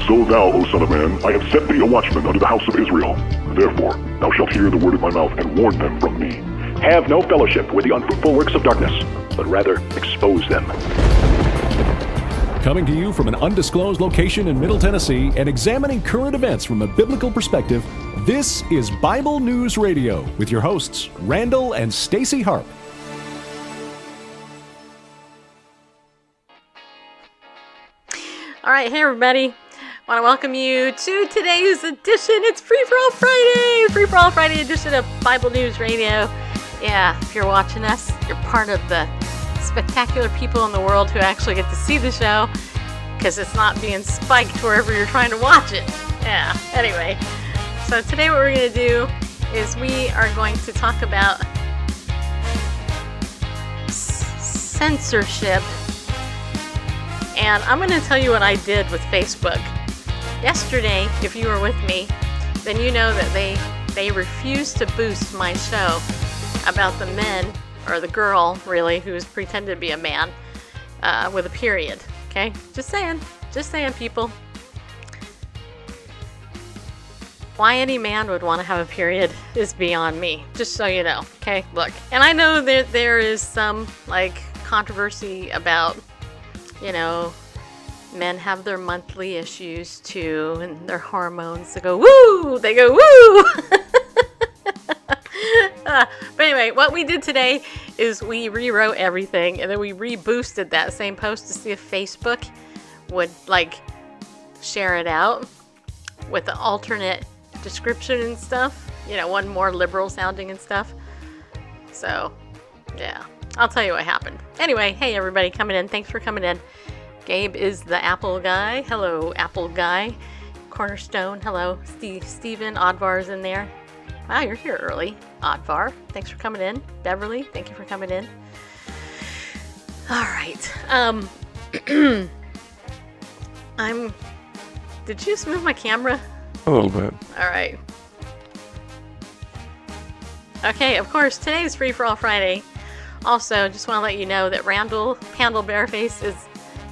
So thou, O son of man, I have set thee a watchman unto the house of Israel. Therefore, thou shalt hear the word of my mouth, and warn them from me. Have no fellowship with the unfruitful works of darkness, but rather expose them. Coming to you from an undisclosed location in Middle Tennessee and examining current events from a biblical perspective, this is Bible News Radio with your hosts, Randall and Stacy Harp. All right, hey everybody. I want to welcome you to today's edition. It's Free for All Friday, Free for All Friday edition of Bible News Radio. Yeah, if you're watching us, you're part of the spectacular people in the world who actually get to see the show because it's not being spiked wherever you're trying to watch it. Yeah, anyway. So today what we're going to do is we are going to talk about censorship. And I'm going to tell you what I did with Facebook. Yesterday, if you were with me, then you know that they refused to boost my show about the men, or the girl, really, who's pretended to be a man, with a period. Okay? Just saying, people. Why any man would want to have a period is beyond me, just so you know. Okay? Look. And I know that there is some, controversy about, men have their monthly issues too, and their hormones. They go woo! But anyway, what we did today is we rewrote everything, and then we reboosted that same post to see if Facebook would share it out with the alternate description and stuff. One more liberal sounding and stuff. So, yeah, I'll tell you what happened. Anyway, hey everybody coming in. Thanks for coming in. Gabe is the Apple guy. Hello, Apple guy. Cornerstone, hello. Steven, Oddvar's in there. Wow, you're here early. Oddvar, thanks for coming in. Beverly, thank you for coming in. All right. Did you just move my camera? A little bit. All right. Okay, of course, today is Free for All Friday. Also, just want to let you know that Randall Bareface is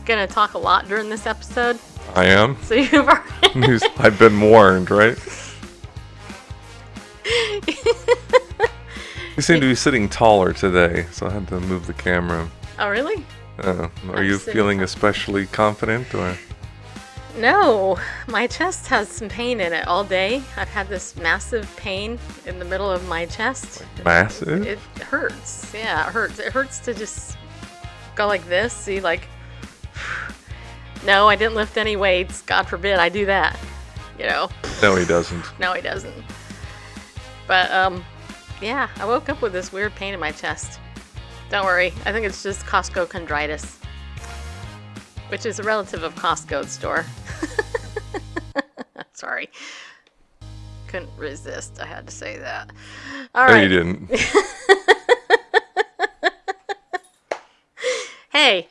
going to talk a lot during this episode. I am. So you've already... I've been warned, right? You seem to be sitting taller today, so I had to move the camera. Oh, really? Are you feeling especially confident, or? No, my chest has some pain in it all day. I've had this massive pain in the middle of my chest. Massive? It hurts. Yeah, it hurts. It hurts to just go like this. See, no, I didn't lift any weights. God forbid I do that. No, he doesn't. No, he doesn't. But, yeah, I woke up with this weird pain in my chest. Don't worry. I think it's just Costco chondritis, which is a relative of Costco store. Sorry. Couldn't resist. I had to say that. All right. No, you didn't. Hey,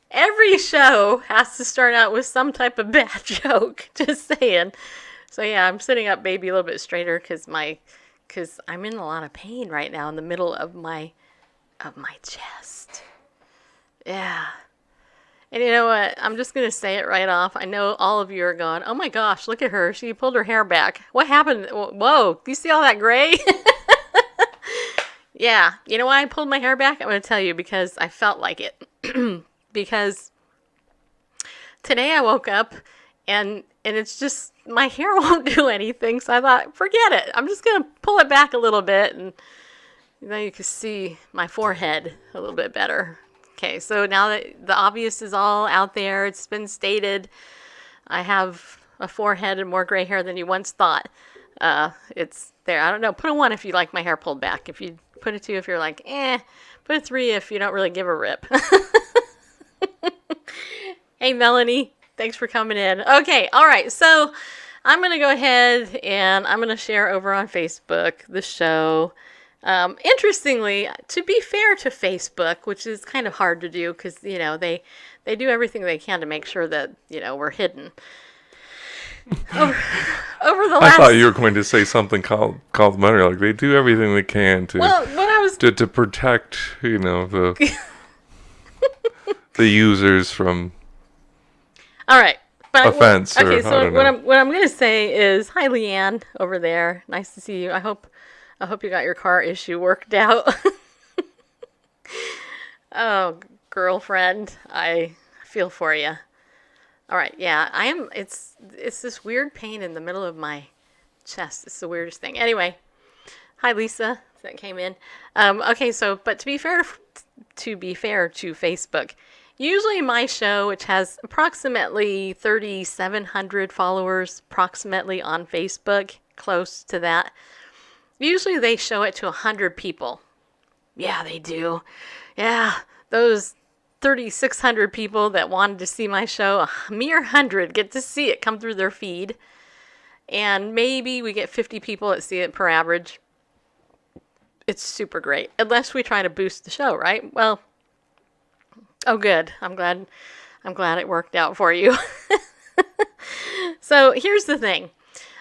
every show has to start out with some type of bad joke. Just saying. So yeah, I'm sitting up maybe a little bit straighter because I'm in a lot of pain right now in the middle of my chest. Yeah. And you know what? I'm just going to say it right off. I know all of you are going, oh my gosh, look at her. She pulled her hair back. What happened? Whoa, do you see all that gray? Yeah. You know why I pulled my hair back? I'm going to tell you because I felt like it. Because today I woke up and it's just, my hair won't do anything. So I thought, forget it. I'm just going to pull it back a little bit. And you can see my forehead a little bit better. Okay, so now that the obvious is all out there, it's been stated, I have a forehead and more gray hair than you once thought. It's there. I don't know. Put a 1 if you like my hair pulled back. If you put a 2 if you're like, Put a 3 if you don't really give a rip. Hey, Melanie. Thanks for coming in. Okay, all right. So I'm going to go ahead and I'm going to share over on Facebook the show. Interestingly, to be fair to Facebook, which is kind of hard to do because, they do everything they can to make sure that, we're hidden. Over the last... I thought you were going to say something called money. Like they do everything they can to to protect, the the users from. All right. offense. Okay, or, so what I'm gonna say is, hi, Leanne over there. Nice to see you. I hope you got your car issue worked out. Oh, girlfriend, I feel for you. All right, yeah, I am. It's this weird pain in the middle of my chest. It's the weirdest thing. Anyway, hi, Lisa, that came in. Okay, so but to be fair to Facebook, usually my show, which has approximately 3,700 followers, approximately on Facebook, close to that. Usually they show it to 100 people. Yeah, they do. Yeah, those 3,600 people that wanted to see my show, a mere 100 get to see it come through their feed. And maybe we get 50 people that see it per average. It's super great. Unless we try to boost the show, right? Well, oh good. I'm glad it worked out for you. So here's the thing.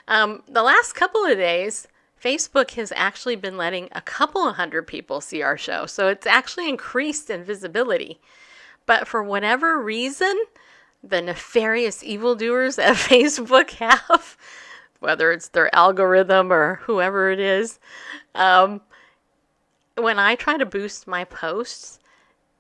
The last couple of days, Facebook has actually been letting a couple of hundred people see our show. So it's actually increased in visibility. But for whatever reason, the nefarious evildoers at Facebook have, whether it's their algorithm or whoever it is, when I try to boost my posts,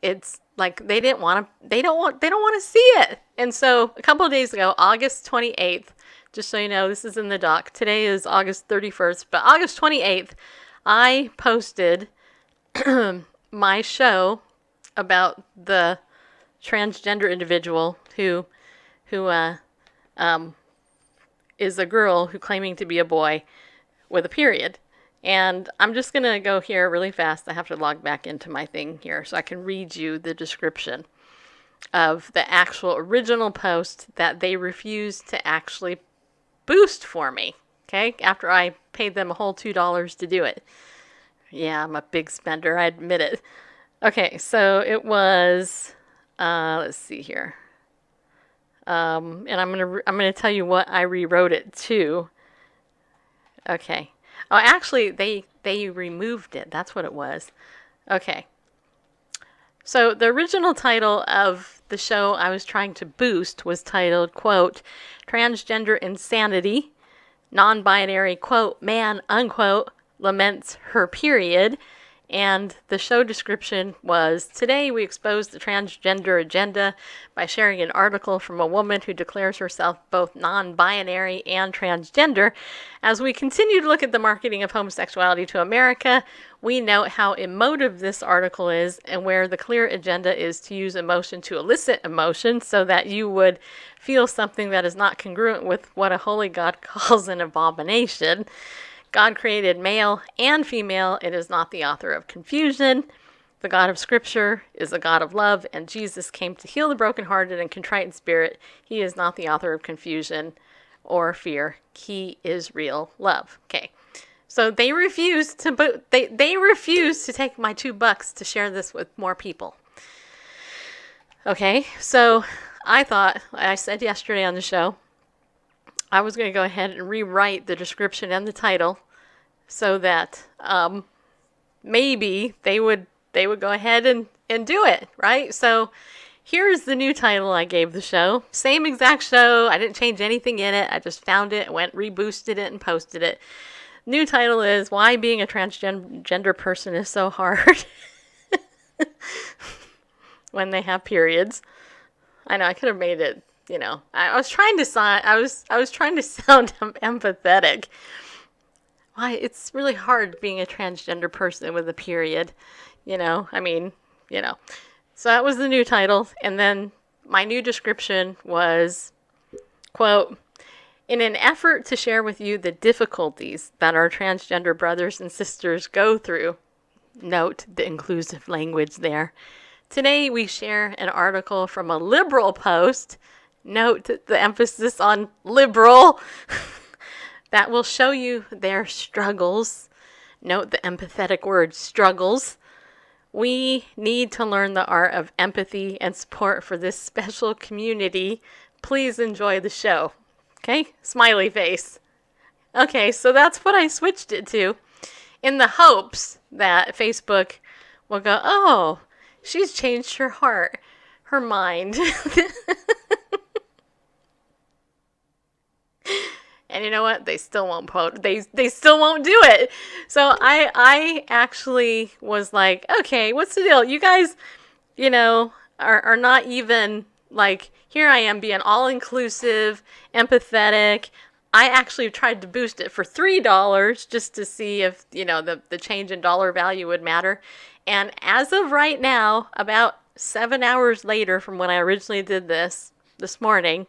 it's like they don't want to see it. And so a couple of days ago, August 28th, just so you know, this is in the doc. Today is August 31st, but August 28th, I posted my show about the transgender individual who is a girl who claiming to be a boy with a period. And I'm just going to go here really fast. I have to log back into my thing here so I can read you the description of the actual original post that they refused to actually boost for me, okay? After I paid them a whole $2 to do it. Yeah, I'm a big spender, I admit it. Okay, so it was, let's see here. And I'm gonna tell you what I rewrote it to. Okay. Oh, actually, they removed it. That's what it was. Okay. So the original title of the show I was trying to boost was titled, quote, Transgender Insanity, Non-Binary, quote, Man, unquote, Laments Her Period. And the show description was, today we expose the transgender agenda by sharing an article from a woman who declares herself both non-binary and transgender. As we continue to look at the marketing of homosexuality to America, we note how emotive this article is and where the clear agenda is to use emotion to elicit emotion so that you would feel something that is not congruent with what a holy God calls an abomination. God created male and female. It is not the author of confusion. The God of Scripture is a God of love, and Jesus came to heal the brokenhearted and contrite in spirit. He is not the author of confusion or fear. He is real love. Okay, so they refused to. They refused to take my $2 to share this with more people. Okay, so I said yesterday on the show, I was going to go ahead and rewrite the description and the title so that maybe they would go ahead and do it, right? So here's the new title I gave the show. Same exact show. I didn't change anything in it. I just found it, reboosted it, and posted it. New title is Why Being a Transgender Person is So Hard When They Have Periods. I know I could have made it. You know, I was trying to sound empathetic. Why, it's really hard being a transgender person with a period. You know, I mean, you know. So that was the new title. And then my new description was, quote, in an effort to share with you the difficulties that our transgender brothers and sisters go through, note the inclusive language there. Today we share an article from a liberal post. Note the emphasis on liberal that will show you their struggles. Note the empathetic word struggles. We need to learn the art of empathy and support for this special community. Please enjoy the show. Okay? Smiley face. Okay, so that's what I switched it to in the hopes that Facebook will go, oh, she's changed her heart, her mind. And you know what? They still won't they still won't do it. So I actually was like, okay, what's the deal? You guys, are not even like, here I am being all inclusive, empathetic. I actually tried to boost it for $3 just to see if, the change in dollar value would matter. And as of right now, about 7 hours later from when I originally did this morning,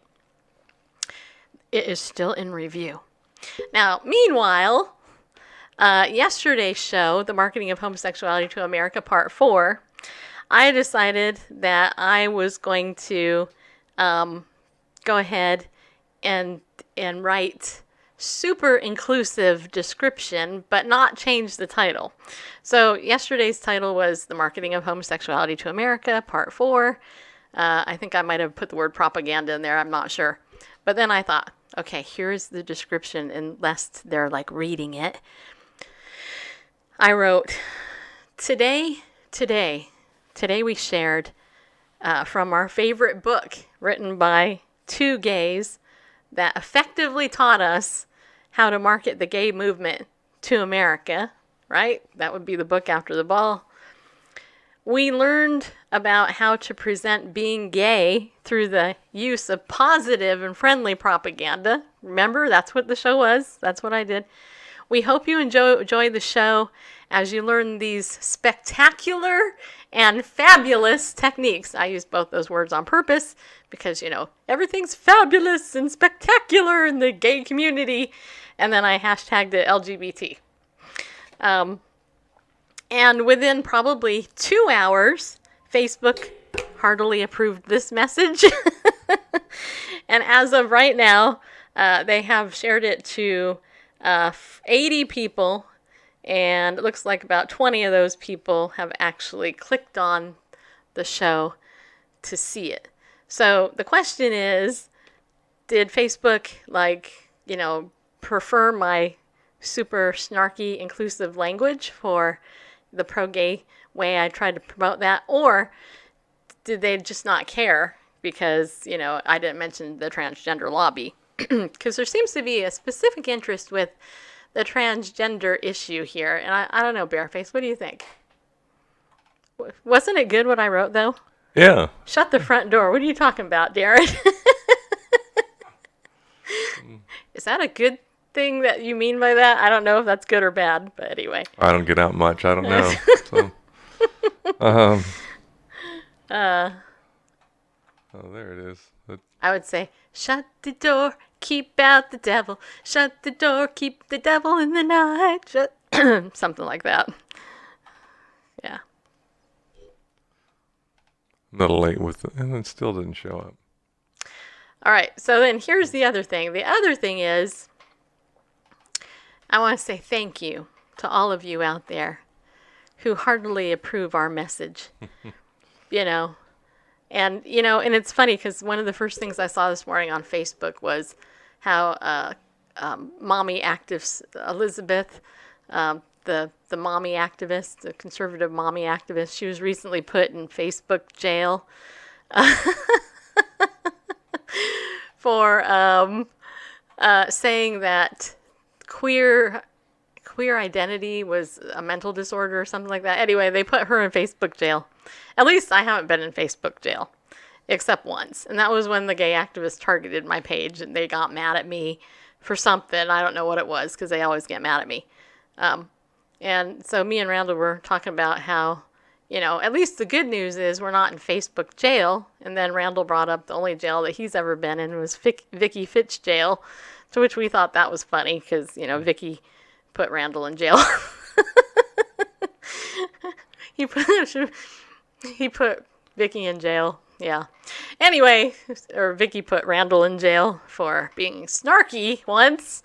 it is still in review. Now, meanwhile, yesterday's show, The Marketing of Homosexuality to America, Part 4, I decided that I was going to go ahead and write super inclusive description, but not change the title. So yesterday's title was The Marketing of Homosexuality to America, Part 4. I think I might have put the word propaganda in there. I'm not sure. But then I thought, okay, here's the description, unless they're like reading it. I wrote, today we shared from our favorite book written by two gays that effectively taught us how to market the gay movement to America, right? That would be the book After the Ball. We learned about how to present being gay through the use of positive and friendly propaganda. Remember, that's what the show was. That's what I did. We hope you enjoy the show as you learn these spectacular and fabulous techniques. I use both those words on purpose because, everything's fabulous and spectacular in the gay community. And then I hashtagged it LGBT. And within probably 2 hours, Facebook heartily approved this message. And as of right now, they have shared it to 80 people. And it looks like about 20 of those people have actually clicked on the show to see it. So the question is, did Facebook, prefer my super snarky, inclusive language for the pro-gay way I tried to promote that? Or did they just not care because, I didn't mention the transgender lobby? Because there seems to be a specific interest with the transgender issue here. And I don't know, Bareface, what do you think? Wasn't it good what I wrote, though? Yeah. Shut the front door. What are you talking about, Darren? Is that a good thing that you mean by that? I don't know if that's good or bad, but anyway. I don't get out much. I don't know. So, oh, there it is. I would say, shut the door, keep out the devil. Shut the door, keep the devil in the night. Something like that. Yeah. A little late with it, and it still didn't show up. All right, so then here's the other thing. The other thing is, I want to say thank you to all of you out there who heartily approve our message. And it's funny because one of the first things I saw this morning on Facebook was how mommy activists, Elizabeth, the mommy activist, the conservative mommy activist, she was recently put in Facebook jail for saying that queer identity was a mental disorder or something like that. Anyway, they put her in Facebook jail. At least I haven't been in Facebook jail, except once. And that was when the gay activists targeted my page and they got mad at me for something. I don't know what it was because they always get mad at me. And so me and Randall were talking about how, at least the good news is we're not in Facebook jail. And then Randall brought up the only jail that he's ever been in was Vicky Fitch jail, to which we thought that was funny because, Vicky put Randall in jail. He put Vicky in jail. Yeah. Anyway, Vicky put Randall in jail for being snarky once,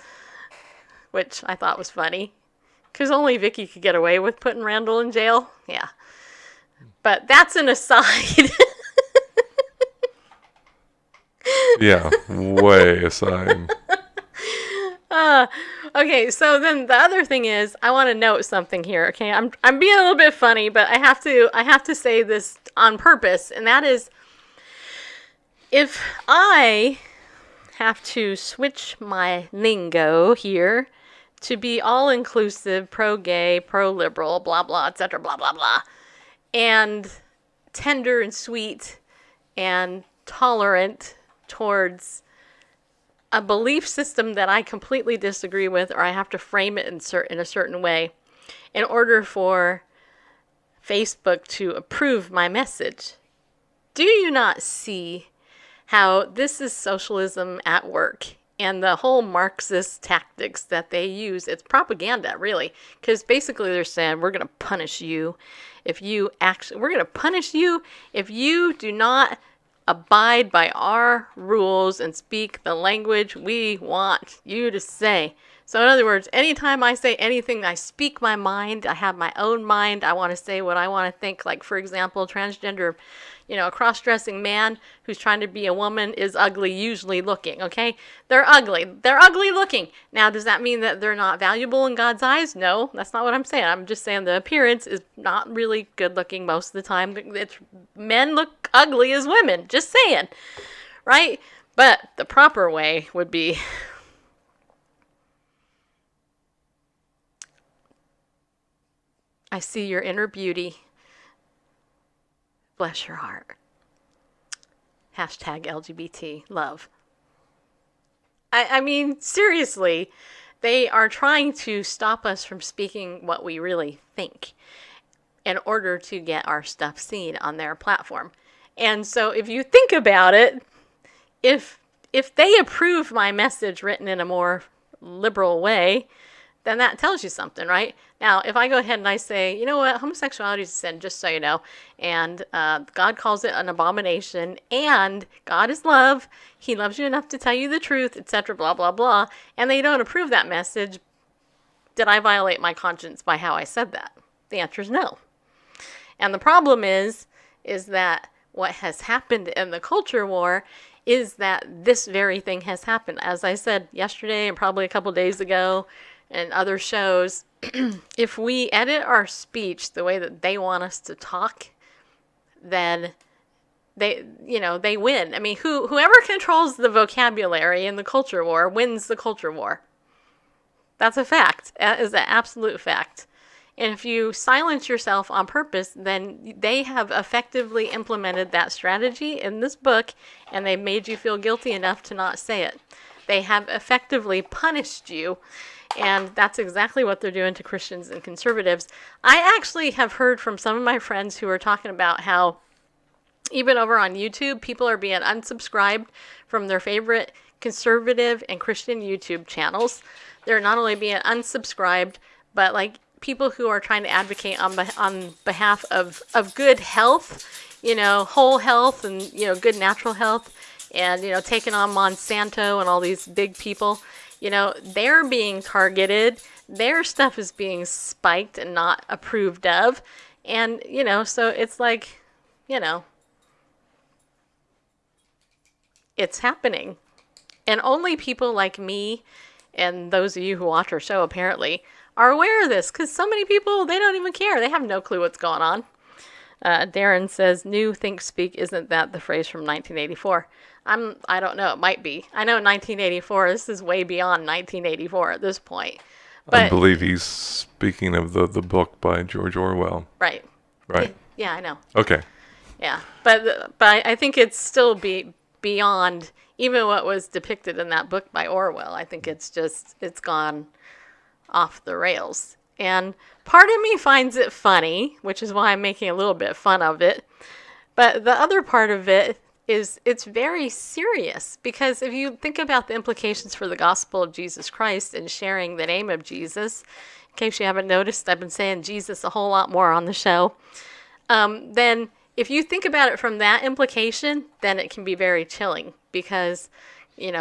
which I thought was funny. Because only Vicky could get away with putting Randall in jail. Yeah. But that's an aside. Yeah, way aside. Okay, so then the other thing is, I want to note something here. Okay, I'm being a little bit funny, but I have to say this on purpose, and that is, if I have to switch my lingo here to be all-inclusive, pro-gay, pro-liberal, blah, blah, etc., blah, blah, blah, and tender and sweet and tolerant towards a belief system that I completely disagree with, or I have to frame it in a certain way in order for Facebook to approve my message. Do you not see how this is socialism at work? And the whole Marxist tactics that they use, it's propaganda, really. Because basically they're saying, we're going to punish you we're going to punish you if you do not abide by our rules and speak the language we want you to say. So in other words, anytime I say anything, I speak my mind. I have my own mind. I want to say what I want to think. Like, for example, transgender, a cross-dressing man who's trying to be a woman is ugly, usually looking, okay? They're ugly. They're ugly looking. Now, does that mean that they're not valuable in God's eyes? No, that's not what I'm saying. I'm just saying the appearance is not really good looking most of the time. Men look ugly as women. Just saying, right? But the proper way would be... I see your inner beauty. Bless your heart. Hashtag LGBT love. I mean, seriously, they are trying to stop us from speaking what we really think in order to get our stuff seen on their platform. And so if you think about it, if they approve my message written in a more liberal way, then that tells you something, right? Now, if I go ahead and I say, you know what, homosexuality is a sin, just so you know, and God calls it an abomination, and God is love, he loves you enough to tell you the truth, etc., blah, blah, blah, and they don't approve that message, did I violate my conscience by how I said that? The answer is no. And the problem is that what has happened in the culture war is that this very thing has happened. As I said yesterday and probably a couple days ago, and other shows, if we edit our speech the way that they want us to talk, then they win. I mean, whoever controls the vocabulary in the culture war wins the culture war. That's a fact. That is an absolute fact. And if you silence yourself on purpose, then they have effectively implemented that strategy in this book, and they've made you feel guilty enough to not say it. They have effectively punished you. And that's exactly what they're doing to Christians and conservatives. I actually have heard from some of my friends who are talking about how even over on YouTube, people are being unsubscribed from their favorite conservative and Christian YouTube channels. They're not only being unsubscribed, but like people who are trying to advocate on behalf of good health, whole health and, good natural health, and, taking on Monsanto and all these big people. They're being targeted. Their stuff is being spiked and not approved of. And, so it's like, it's happening. And only people like me and those of you who watch our show apparently are aware of this, because so many people, they don't even care. They have no clue what's going on. Darren says, new think speak, isn't that the phrase from 1984? I don't know, it might be. I know 1984, this is way beyond 1984 at this point. But I believe he's speaking of the book by George Orwell. Right. Right. Yeah, I know. Okay. Yeah, but I think it's still beyond even what was depicted in that book by Orwell. I think it's gone off the rails. And part of me finds it funny, which is why I'm making a little bit fun of it. But the other part of it is it's very serious, because if you think about the implications for the gospel of Jesus Christ and sharing the name of Jesus, in case you haven't noticed, I've been saying Jesus a whole lot more on the show, then if you think about it from that implication, then it can be very chilling, because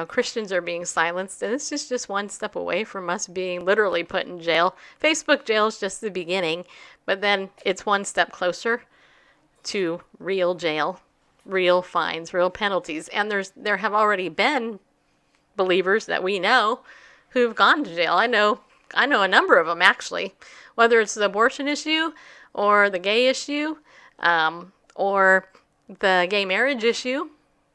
Christians are being silenced, and this is just one step away from us being literally put in jail. Facebook jail is just the beginning, but then it's one step closer to real jail, real fines, real penalties. And there have already been believers that we know who've gone to jail. I know a number of them, actually, whether it's the abortion issue or the gay issue, or the gay marriage issue.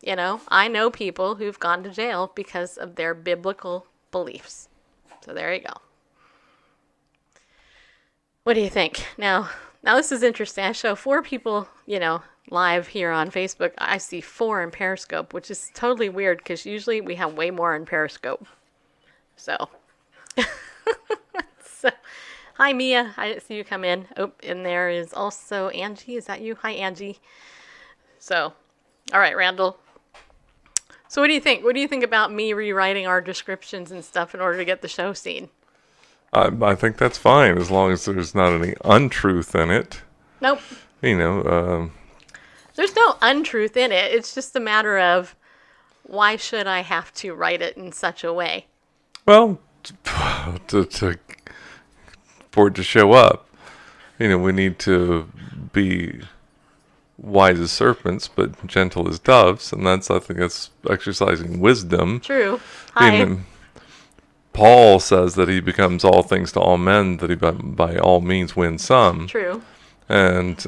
I know people who've gone to jail because of their biblical beliefs. So there you go. What do you think? Now this is interesting. I show 4 people, live here on Facebook. I see 4 in Periscope, which is totally weird because usually we have way more in Periscope. So, hi Mia. I didn't see you come in. Oh, and there is also Angie. Is that you? Hi Angie. So, all right, Randall. So what do you think? What do you think about me rewriting our descriptions and stuff in order to get the show seen? I think that's fine as long as there's not any untruth in it. Nope. There's no untruth in it. It's just a matter of why should I have to write it in such a way? Well, for it to show up, we need to be wise as serpents, but gentle as doves, and I think that's exercising wisdom. True. Hi. Paul says that he becomes all things to all men, that he by all means wins some. True. And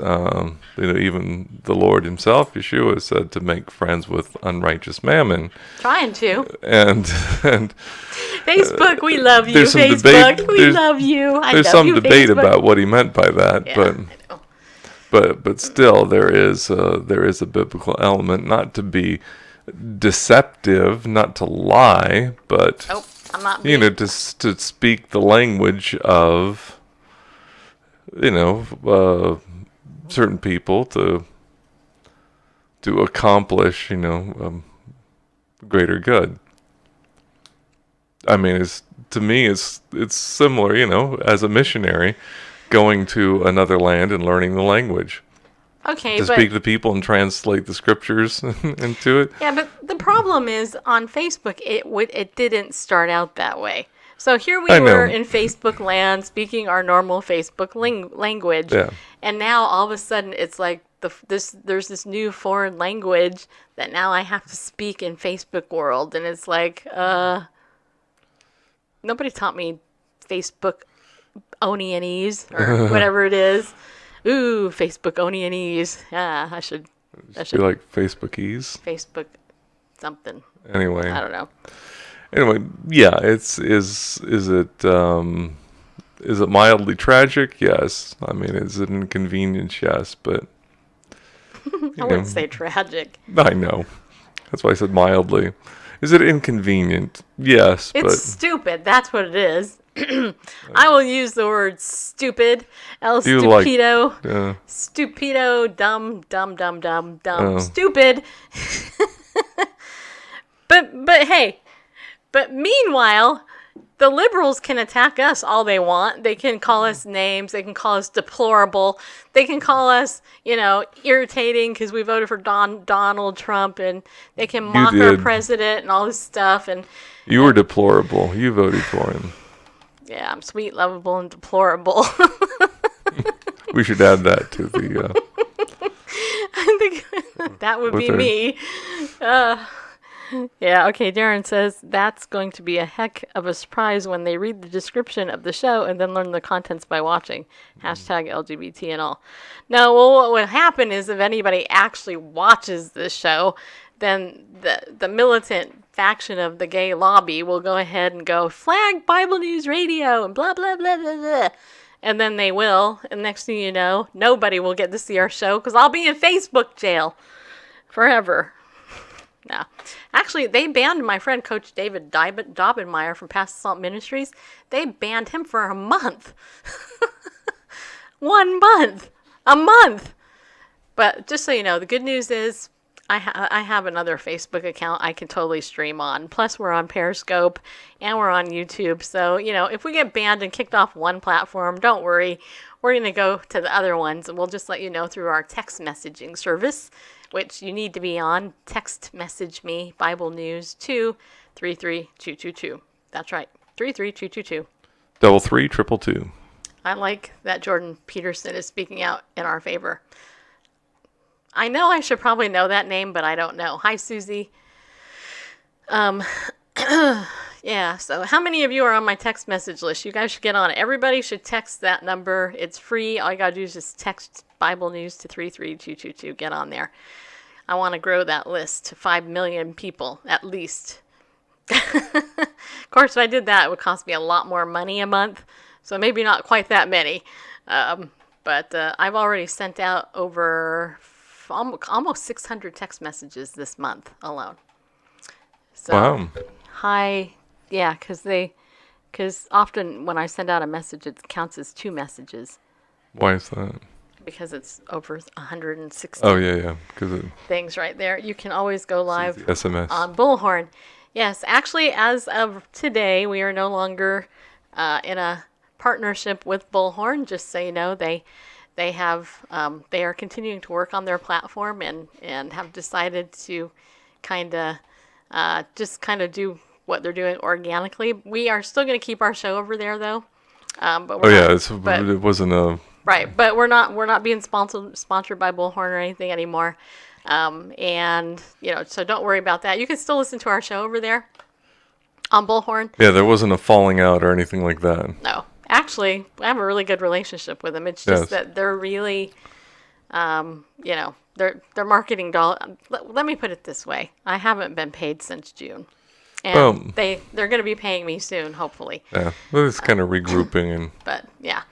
even the Lord himself, Yeshua, said to make friends with unrighteous mammon. Trying to. And Facebook, we love you. Facebook, we love you. There's some debate about what he meant by that, but still, there is a biblical element, not to be deceptive, not to lie, but I'm not being... to speak the language of certain people to accomplish greater good. I mean, to me it's similar, as a missionary going to another land and learning the language. Okay, to speak to people and translate the scriptures into it. Yeah, but the problem is on Facebook, it didn't start out that way. So here we were in Facebook land speaking our normal Facebook language, and now all of a sudden it's like there's this new foreign language that now I have to speak in Facebook world, and it's like nobody taught me Facebook Onianese or whatever it is. Ooh, Facebook Onianese. Yeah, I should be like Facebookese. Facebook something. Anyway, I don't know. Anyway, yeah, is it mildly tragic? Yes. I mean, is it inconvenience? Yes, but I wouldn't say tragic. I know. That's why I said mildly. Is it inconvenient? Yes, it's stupid. That's what it is. I will use the word stupid. El stupido. Stupido, dumb, stupid. But hey, meanwhile, the liberals can attack us all they want. They can call us names. They can call us deplorable. They can call us, irritating because we voted for Donald Trump, and they can mock our president and all this stuff. And you were deplorable. You voted for him. Yeah, I'm sweet, lovable, and deplorable. We should add that to the... I think that would be me. Yeah, okay, Darren says, that's going to be a heck of a surprise when they read the description of the show and then learn the contents by watching. Hashtag LGBT and all. No, well, what would happen is if anybody actually watches this show, then the militant faction of the gay lobby will go ahead and go, flag Bible News Radio and blah, blah, blah, blah, blah. And then they will. And next thing you know, nobody will get to see our show because I'll be in Facebook jail forever. No. Actually, they banned my friend Coach David Daubenmeyer from Past Assault Ministries. They banned him for a month. 1 month. A month. But just so you know, the good news is I have another Facebook account I can totally stream on. Plus, we're on Periscope and we're on YouTube. So, if we get banned and kicked off one platform, don't worry. We're going to go to the other ones, and we'll just let you know through our text messaging service, which you need to be on. Text message me, Bible News, to 33222. That's right, 33222. 33222. I like that Jordan Peterson is speaking out in our favor. I know I should probably know that name, but I don't know. Hi, Susie. Yeah, so how many of you are on my text message list? You guys should get on it. Everybody should text that number. It's free. All you got to do is just text Bible News to 33222. Get on there. I want to grow that list to 5 million people at least. Of course, if I did that, it would cost me a lot more money a month. So maybe not quite that many. But I've already sent out over almost 600 text messages this month alone. So, Wow. Yeah, because often when I send out a message, it counts as 2 messages. Why is that? Because it's over 160 Oh, yeah. Because things right there. You can always go live SMS. on Bullhorn. Yes, actually, as of today, we are no longer in a partnership with Bullhorn. Just so you know, they are continuing to work on their platform and have decided to kind of do what they're doing organically. We are still going to keep our show over there though. But it wasn't a right. But we're not being sponsored by Bullhorn or anything anymore. And so don't worry about that. You can still listen to our show over there on Bullhorn. Yeah, there wasn't a falling out or anything like that. No, actually, I have a really good relationship with them. It's just that they're really, their marketing dollar. Let me put it this way: I haven't been paid since June, and they're going to be paying me soon, hopefully. Yeah, well, it's kind of regrouping and. But yeah,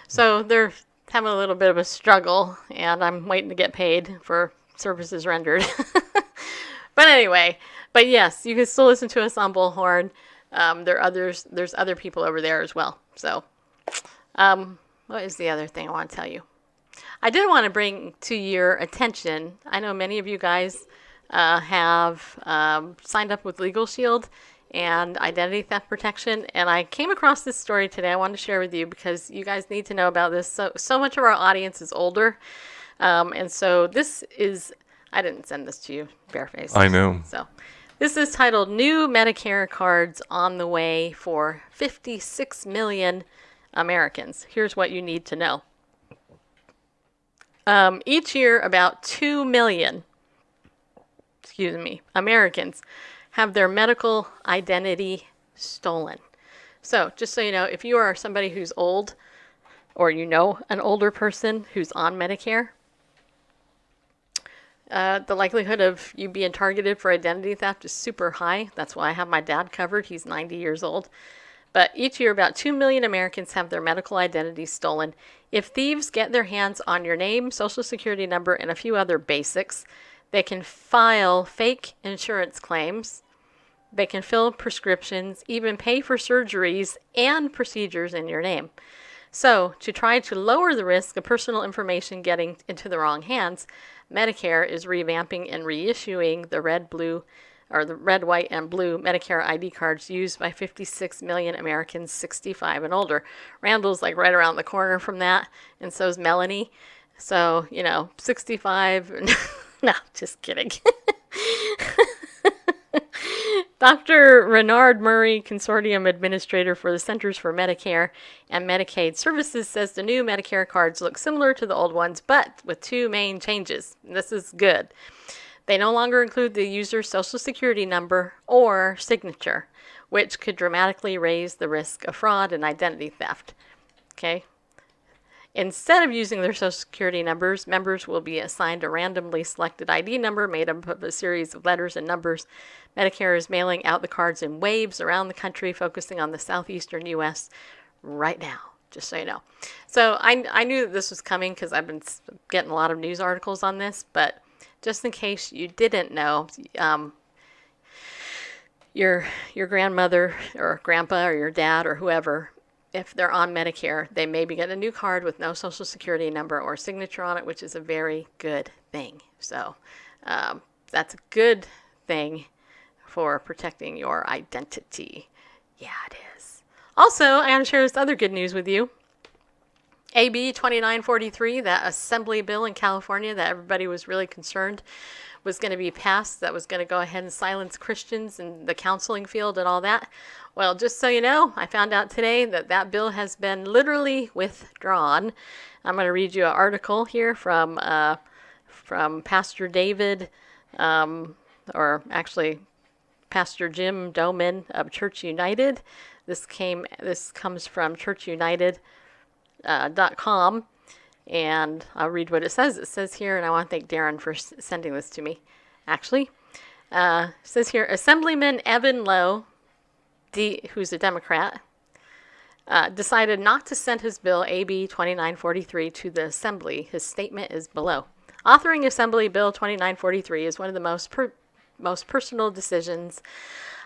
so they're having a little bit of a struggle, and I'm waiting to get paid for services rendered. But anyway, yes, you can still listen to us on Bullhorn. There's other people over there as well. So, what is the other thing I want to tell you? I did want to bring to your attention, I know many of you guys have signed up with Legal Shield and identity theft protection, and I came across this story today I wanted to share with you because you guys need to know about this. So much of our audience is older, and so this is, I didn't send this to you, barefaced. I know. So this is titled New Medicare Cards on the Way for 56 Million Americans. Here's what you need to know. Each year, about 2 million, Americans have their medical identity stolen. So just so you know, if you are somebody who's old or an older person who's on Medicare, the likelihood of you being targeted for identity theft is super high. That's why I have my dad covered. He's 90 years old. But each year, about 2 million Americans have their medical identity stolen. If thieves get their hands on your name, social security number, and a few other basics, they can file fake insurance claims. They can fill prescriptions, even pay for surgeries and procedures in your name. So, to try to lower the risk of personal information getting into the wrong hands, Medicare is revamping and reissuing the red, white, and blue Medicare ID cards used by 56 million Americans 65 and older. Randall's like right around the corner from that, and so is Melanie. So, 65. No, just kidding. Dr. Renard Murray, Consortium Administrator for the Centers for Medicare and Medicaid Services, says the new Medicare cards look similar to the old ones, but with 2 main changes. This is good. They no longer include the user's social security number or signature, which could dramatically raise the risk of fraud and identity theft. Okay? Instead of using their social security numbers, members will be assigned a randomly selected ID number made up of a series of letters and numbers. Medicare is mailing out the cards in waves around the country, focusing on the southeastern U.S. right now, just so you know. So I knew that this was coming because I've been getting a lot of news articles on this, but just in case you didn't know, your grandmother or grandpa or your dad or whoever, if they're on Medicare, they maybe get a new card with no social security number or signature on it, which is a very good thing. So that's a good thing for protecting your identity. Yeah, it is. Also, I want to share this other good news with you. AB 2943, that assembly bill in California that everybody was really concerned was going to be passed, that was going to go ahead and silence Christians in the counseling field and all that. Well, just so you know, I found out today that bill has been literally withdrawn. I'm going to read you an article here from Pastor David, or actually Pastor Jim Doman of Church United. This comes from churchunited.com. And I'll read what it says. It says here, and I want to thank Darren for sending this to me, actually. It says here, Assemblyman Evan Lowe, who's a Democrat, decided not to send his bill AB 2943 to the Assembly. His statement is below. Authoring Assembly Bill 2943 is one of the most personal decisions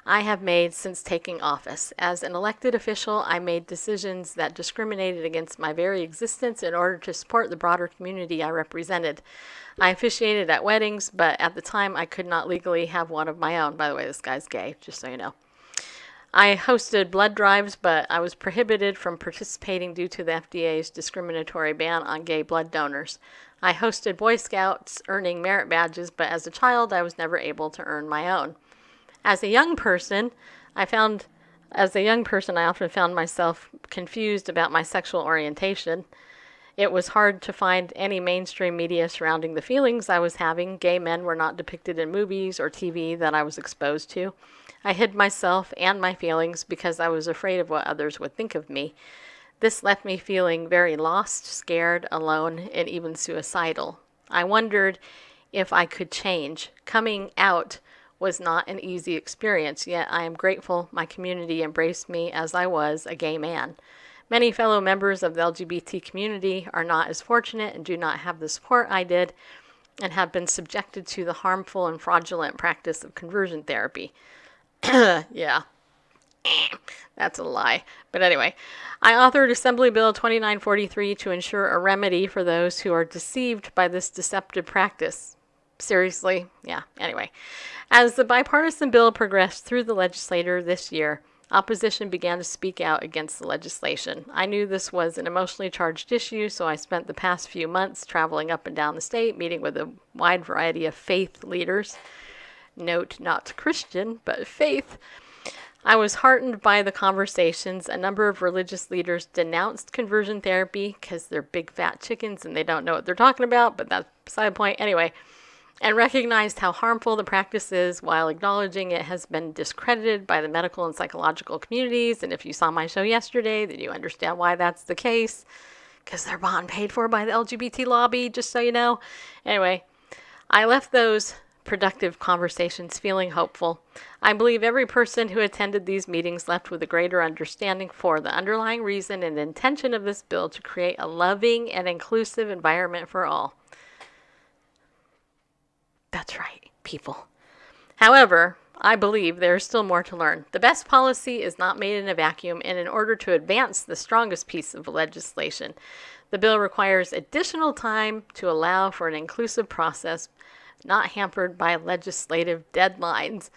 I have made since taking office. As an elected official, I made decisions that discriminated against my very existence in order to support the broader community I represented. I officiated at weddings, but at the time I could not legally have one of my own. By the way, this guy's gay, just so you know. I hosted blood drives, but I was prohibited from participating due to the FDA's discriminatory ban on gay blood donors. I hosted Boy Scouts earning merit badges, but as a child I was never able to earn my own. As a young person, I often found myself confused about my sexual orientation. It was hard to find any mainstream media surrounding the feelings I was having. Gay men were not depicted in movies or TV that I was exposed to. I hid myself and my feelings because I was afraid of what others would think of me. This left me feeling very lost, scared, alone, and even suicidal. I wondered if I could change. Coming out was not an easy experience, yet I am grateful my community embraced me as I was, a gay man. Many fellow members of the LGBT community are not as fortunate and do not have the support I did and have been subjected to the harmful and fraudulent practice of conversion therapy. Yeah. That's a lie. But anyway, I authored Assembly Bill 2943 to ensure a remedy for those who are deceived by this deceptive practice. Seriously? Yeah, anyway. As the bipartisan bill progressed through the legislature this year, opposition began to speak out against the legislation. I knew this was an emotionally charged issue, so I spent the past few months traveling up and down the state, meeting with a wide variety of faith leaders. Note, not Christian, but faith. I was heartened by the conversations. A number of religious leaders denounced conversion therapy because they're big fat chickens and they don't know what they're talking about, but that's beside the point. Anyway, and recognized how harmful the practice is while acknowledging it has been discredited by the medical and psychological communities. And if you saw my show yesterday, then you understand why that's the case, because they're bought and paid for by the LGBT lobby, just so you know. Anyway, I left those productive conversations feeling hopeful. I believe every person who attended these meetings left with a greater understanding for the underlying reason and intention of this bill to create a loving and inclusive environment for all. That's right, people. However, I believe there is still more to learn. The best policy is not made in a vacuum, and in order to advance the strongest piece of legislation, the bill requires additional time to allow for an inclusive process not hampered by legislative deadlines.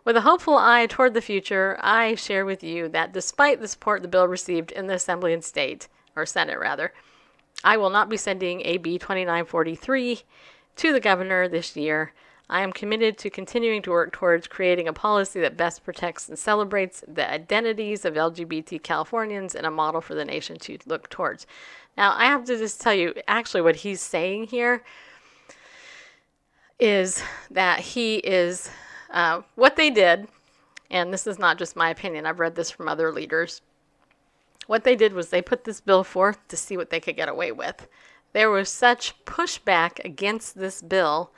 With a hopeful eye toward the future, I share with you that despite the support the bill received in the Assembly and Senate rather, I will not be sending AB 2943 to the governor this year. I am committed to continuing to work towards creating a policy that best protects and celebrates the identities of LGBT Californians and a model for the nation to look towards. Now, I have to just tell you, actually, what he's saying here is that he is, what they did, and this is not just my opinion, I've read this from other leaders, what they did was they put this bill forth to see what they could get away with. There was such pushback against this bill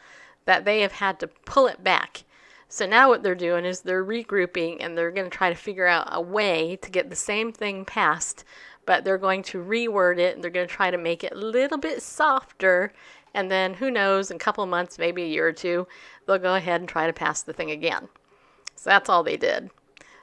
that they have had to pull it back. So now what they're doing is they're regrouping and they're going to try to figure out a way to get the same thing passed, but they're going to reword it and they're going to try to make it a little bit softer. And then who knows, in a couple of months, maybe a year or two, they'll go ahead and try to pass the thing again. So that's all they did.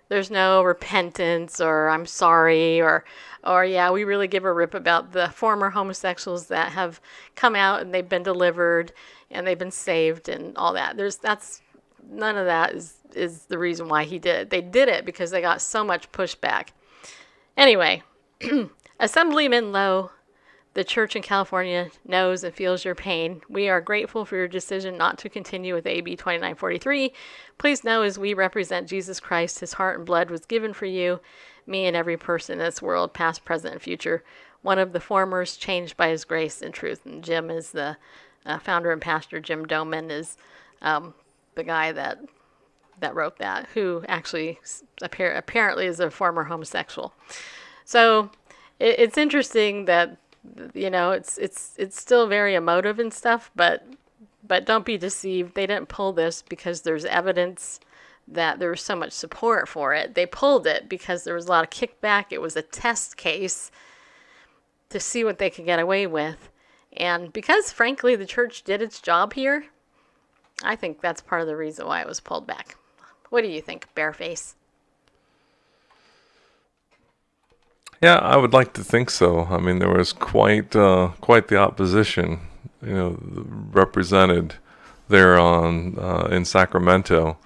There's no repentance or I'm sorry or yeah, we really give a rip about the former homosexuals that have come out and they've been delivered and they've been saved and all that. None of that is the reason why he did it. They did it because they got so much pushback. Anyway, Assemblyman Lowe, the church in California knows and feels your pain. We are grateful for your decision not to continue with AB 2943. Please know as we represent Jesus Christ, his heart and blood was given for you, me and every person in this world, past, present, and future. One of the formers changed by his grace and truth. And Jim is the founder and pastor. Jim Doman is the guy that wrote that, who actually apparently is a former homosexual. So it's interesting that it's still very emotive and stuff, but don't be deceived. They didn't pull this because there's evidence that there was so much support for it. They pulled it because there was a lot of kickback. It was a test case to see what they could get away with. And because, frankly, the church did its job here, I think that's part of the reason why it was pulled back. What do you think, Bareface? Yeah, I would like to think so. I mean, there was quite the opposition, represented there in Sacramento,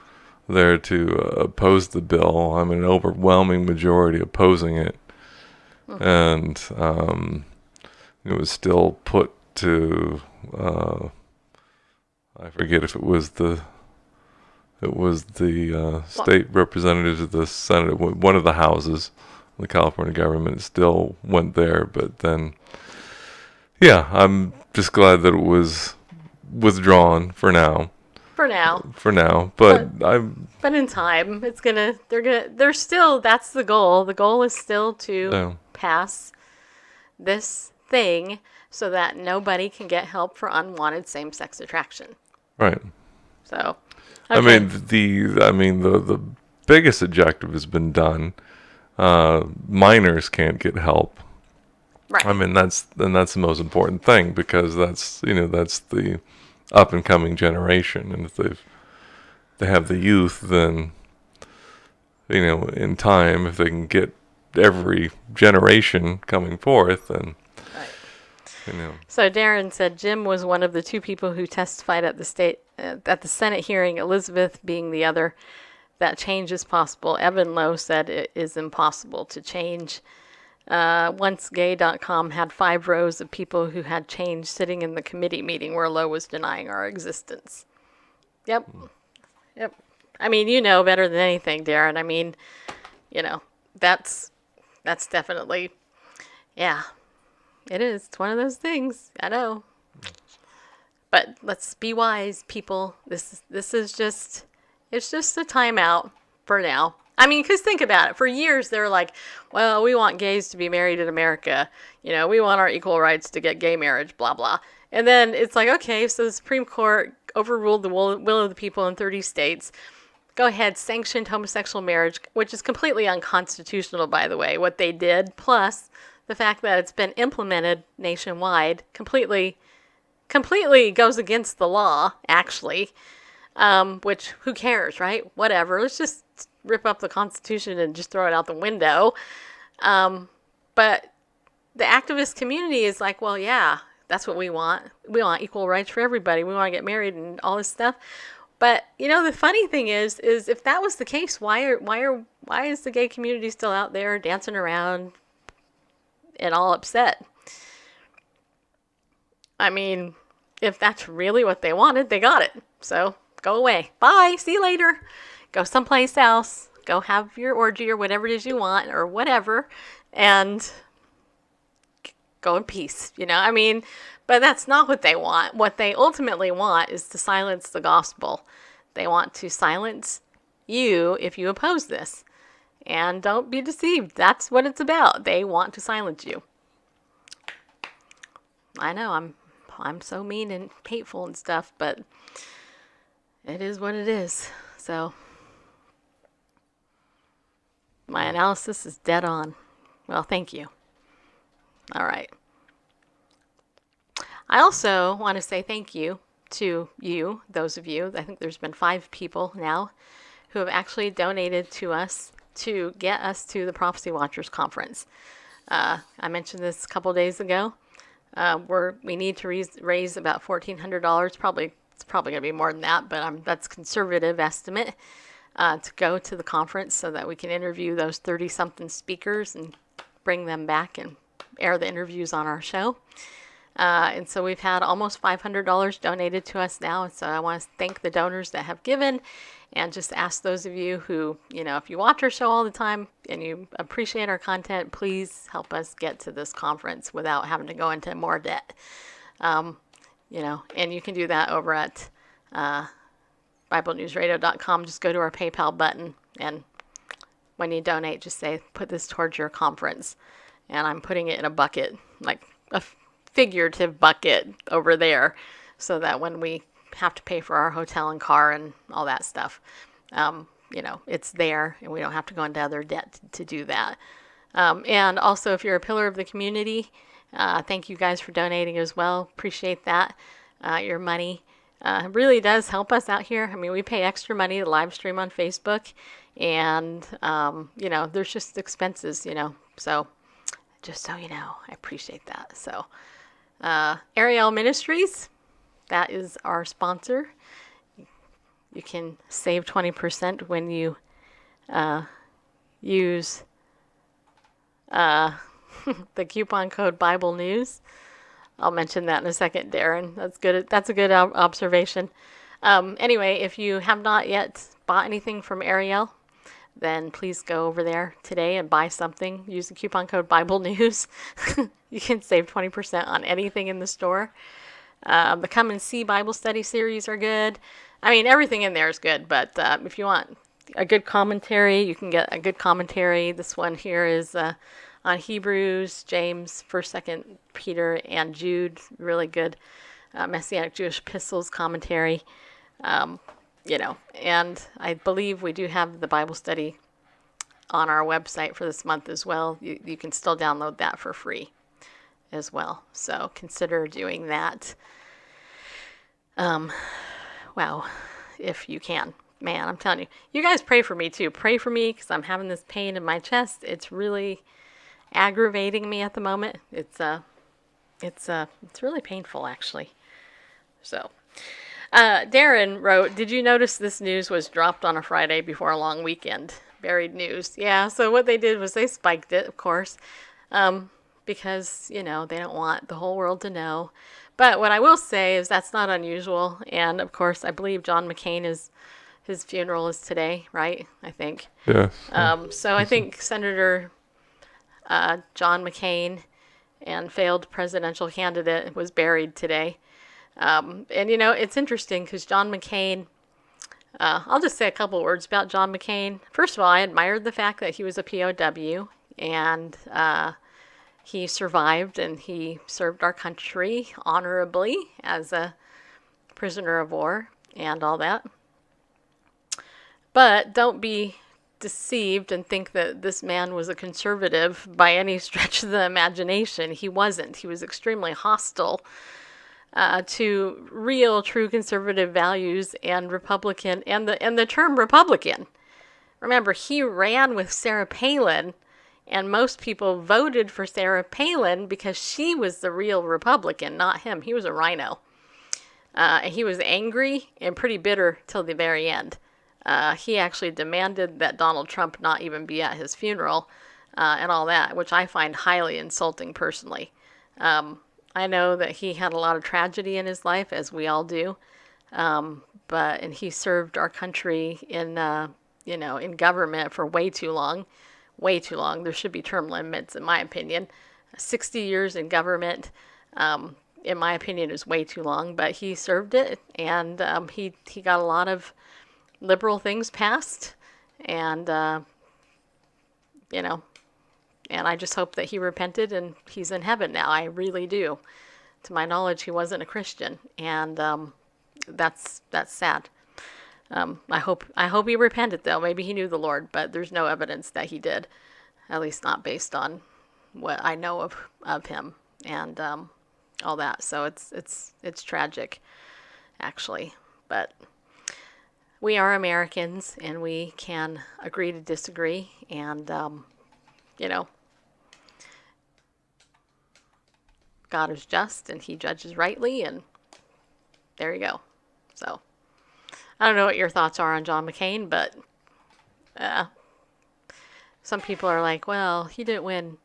there to oppose the bill. I mean, an overwhelming majority opposing it, and it was still put to. I forget if it was the state representatives of the Senate, one of the houses. The California government still went there, but then, yeah, I'm just glad that it was withdrawn for now. For now, but in time, they're still, that's the goal. The goal is still to pass this thing so that nobody can get help for unwanted same-sex attraction. Right. So, okay. I mean the biggest objective has been done. Minors can't get help. Right. I mean that's the most important thing, because that's the up and coming generation, and if they have the youth, then in time, if they can get every generation coming forth, then So Darren said Jim was one of the two people who testified at the Senate hearing, Elizabeth being the other. That change is possible. Evan Lowe said it is impossible to change. OnceGay.com had 5 rows of people who had changed sitting in the committee meeting where Lowe was denying our existence. Yep. I mean, you know better than anything, Darren. I mean, that's definitely, yeah, it is. It's one of those things. I know. But let's be wise, people. This is just... It's just a timeout for now. I mean, because think about it. For years, they're like, well, we want gays to be married in America. We want our equal rights to get gay marriage, blah, blah. And then it's like, okay, so the Supreme Court overruled the will of the people in 30 states. Go ahead, sanctioned homosexual marriage, which is completely unconstitutional, by the way, what they did. Plus, the fact that it's been implemented nationwide completely goes against the law, actually. Which, who cares, right? Whatever. Let's just rip up the Constitution and just throw it out the window. But the activist community is like, well, yeah, that's what we want. We want equal rights for everybody. We want to get married and all this stuff. But, the funny thing is if that was the case, why is the gay community still out there dancing around and all upset? I mean, if that's really what they wanted, they got it. So... go away. Bye. See you later. Go someplace else. Go have your orgy or whatever it is you want or whatever, and go in peace. I mean, but that's not what they want. What they ultimately want is to silence the gospel. They want to silence you if you oppose this. And don't be deceived. That's what it's about. They want to silence you. I know I'm so mean and hateful and stuff, but it is what it is. So, my analysis is dead on. Well, thank you. All right. I also want to say thank you to you, those of you. I think there's been 5 people now who have actually donated to us to get us to the Prophecy Watchers Conference. I mentioned this a couple days ago. We need to raise about $1,400, it's probably going to be more than that, but that's conservative estimate, to go to the conference so that we can interview those 30-something speakers and bring them back and air the interviews on our show. And so we've had almost $500 donated to us now. So I want to thank the donors that have given, and just ask those of you who, if you watch our show all the time and you appreciate our content, please help us get to this conference without having to go into more debt. And you can do that over at BibleNewsRadio.com. Just go to our PayPal button, and when you donate, just say, put this towards your conference. And I'm putting it in a bucket, like a figurative bucket over there, so that when we have to pay for our hotel and car and all that stuff, it's there, and we don't have to go into other debt to do that. And also, if you're a pillar of the community, thank you guys for donating as well. Appreciate that. Your money really does help us out here. I mean, we pay extra money to live stream on Facebook, and, there's just expenses, so just so you know, I appreciate that. So, Ariel Ministries, that is our sponsor. You can save 20% when you use the coupon code Bible News. I'll mention that in a second, Darren. That's good. That's a good observation. Anyway, if you have not yet bought anything from Ariel, then please go over there today and buy something. Use the coupon code Bible News. You can save 20% on anything in the store. The Come and See Bible Study series are good. I mean, everything in there is good, but if you want a good commentary, you can get a good commentary. This one here is on Hebrews, James, 1st, 2nd Peter, and Jude. Really good Messianic Jewish epistles commentary. And I believe we do have the Bible study on our website for this month as well. You can still download that for free as well. So consider doing that. Wow, if you can. Man, I'm telling you. You guys pray for me too. Pray for me because I'm having this pain in my chest. It's really aggravating me at the moment. It's really painful actually. So, Darren wrote, "Did you notice this news was dropped on a Friday before a long weekend? Buried news." Yeah, so what they did was they spiked it, of course, because, they don't want the whole world to know. But what I will say is that's not unusual. And, of course, I believe John McCain his funeral is today, right? I think. Yes. So I think Senator John McCain, and failed presidential candidate, was buried today. And, it's interesting because John McCain, I'll just say a couple words about John McCain. First of all, I admired the fact that he was a POW, and he survived, and he served our country honorably as a prisoner of war and all that. But don't be deceived and think that this man was a conservative by any stretch of the imagination. He wasn't. He was extremely hostile to real, true conservative values and Republican, and the term Republican. Remember, he ran with Sarah Palin, and most people voted for Sarah Palin because she was the real Republican, not him. He was a rhino. And he was angry and pretty bitter till the very end. He actually demanded that Donald Trump not even be at his funeral and all that, which I find highly insulting personally. I know that he had a lot of tragedy in his life, as we all do, and he served our country in government for way too long. There should be term limits, in my opinion. 60 years in government, in my opinion, is way too long, but he served it, and he got a lot of liberal things passed, and and I just hope that he repented and he's in heaven now. I really do. To my knowledge, he wasn't a Christian, and that's sad. I hope he repented, though. Maybe he knew the Lord, but there's no evidence that he did, at least not based on what I know of him and all that. So it's tragic, actually, but we are Americans, and we can agree to disagree, and God is just, and he judges rightly, and there you go. So I don't know what your thoughts are on John McCain, but some people are like, well, he didn't win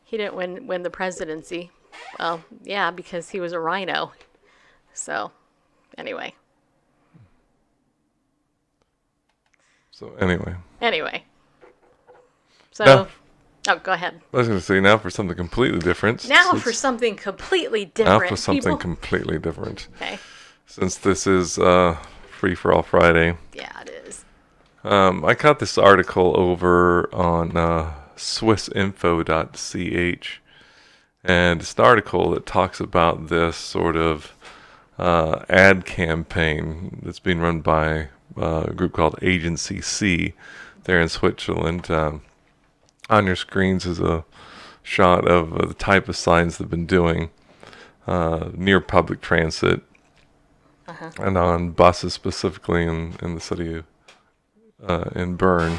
the presidency. Well, yeah, because he was a rhino. So anyway. So now, oh, go ahead. I was going to say, now for something completely different. Now for something completely different. Okay. Since this is Free for All Friday. Yeah, it is. I caught this article over on swissinfo.ch, And it's an article that talks about this sort of ad campaign that's being run by a group called Agency C there in Switzerland. On your screens is a shot of the type of signs they've been doing near public transit and on buses, specifically in the city in Bern.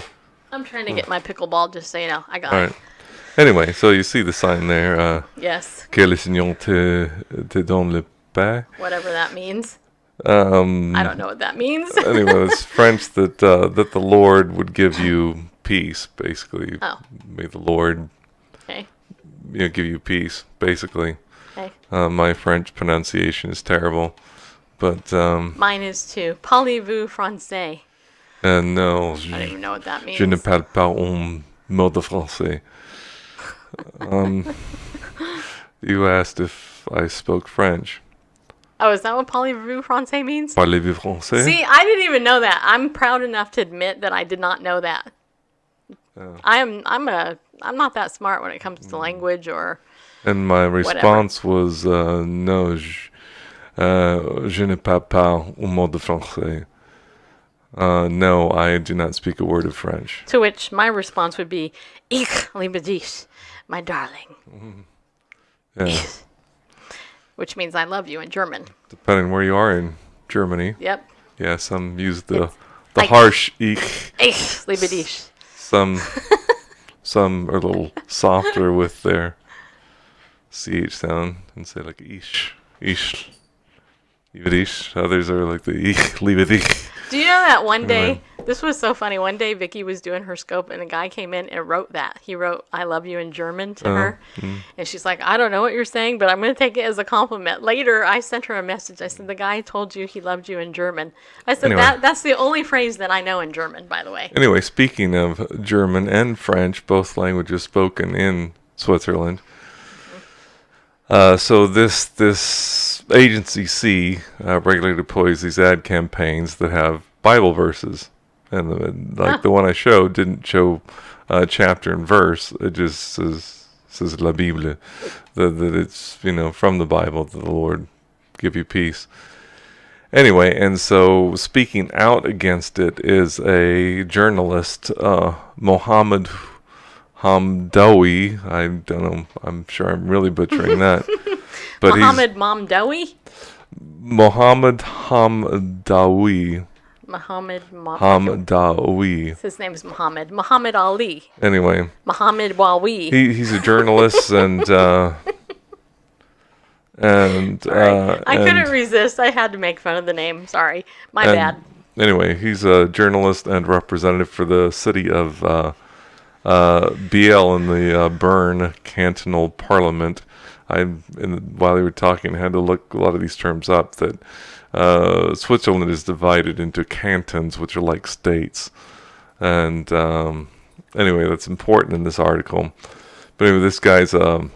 I'm trying to get my pickleball, just so you know. I got All it. right. Anyway, so you see the sign there. Yes. Que le Seigneur te donne le paix. Whatever that means. I don't know what that means. Anyway, it's French that the Lord would give you peace, basically. Oh. May the Lord Okay. give you peace, basically. Okay. My French pronunciation is terrible, but Mine is too. Parlez-vous français? no, I don't even know what that means. je ne parle pas un mot de français. You asked if I spoke French. Oh, is that what parlez-vous français means? Parlez-vous français? See, I didn't even know that. I'm proud enough to admit that I did not know that. I'm not that smart when it comes to language or. And my response was no, je ne parle pas un mot de français. No, I do not speak a word of French. To which my response would be, Ich liebe dich, my darling. Yeah. Which means I love you in German. Depending where you are in Germany. Yep. Yeah, some use the like- harsh ich. Ich liebe dich. Some are a little softer with their ch sound and say like ish, liebe dich. Others are like the ich, liebe dich. Do you know that one day, this was so funny, one day Vicky was doing her scope and a guy came in and wrote that. He wrote, I love you in German to her. And she's like, I don't know what you're saying, but I'm going to take it as a compliment. Later, I sent her a message. I said, the guy told you he loved you in German. I said, Anyway. that's the only phrase that I know in German, by the way. Anyway, speaking of German and French, both languages spoken in Switzerland. So this Agency C regularly deploys these ad campaigns that have Bible verses, and the one I showed didn't show chapter and verse. It just says La Bible, that it's from the Bible that the Lord give you peace. Anyway, and so speaking out against it is a journalist, Mohammed Hamdawi. I don't know. I'm sure I'm really butchering that. But Mohammed Mamdawi? Mohammed Hamdawi. Hamdawi. His name is Muhammad. Muhammad Ali. Anyway. Muhammad Wawi. He's a journalist and I couldn't resist. I had to make fun of the name. Sorry. My bad. Anyway, he's a journalist and representative for the city of BL in the Bern cantonal parliament. While you were talking, I had to look a lot of these terms up. That Switzerland is divided into cantons, which are like states. And anyway, that's important in this article. But anyway, this guy's a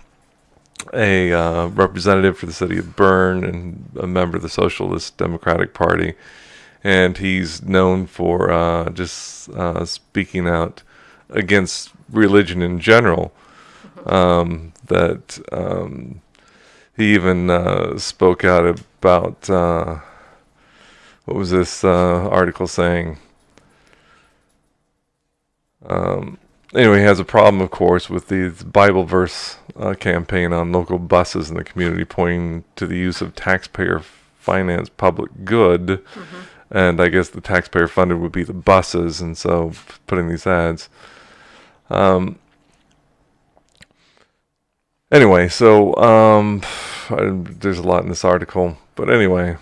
representative for the city of Bern and a member of the Socialist Democratic Party. And he's known for just speaking out against religion in general. He even spoke out about what was this article saying? Anyway, he has a problem, of course, with the Bible verse campaign on local buses in the community, pointing to the use of taxpayer-financed public good. And I guess the taxpayer-funded would be the buses, and so putting these ads. Anyway, so there's a lot in this article, but anyway,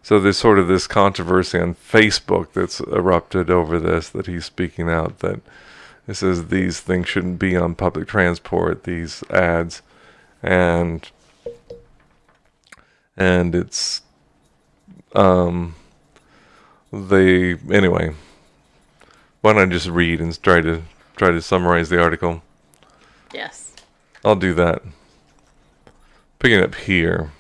so there's sort of this controversy on Facebook that's erupted over this, that he's speaking out that it says these things shouldn't be on public transport, these ads, and it's anyway. Why don't I just read and try to summarize the article? Yes. I'll do that. Picking up here.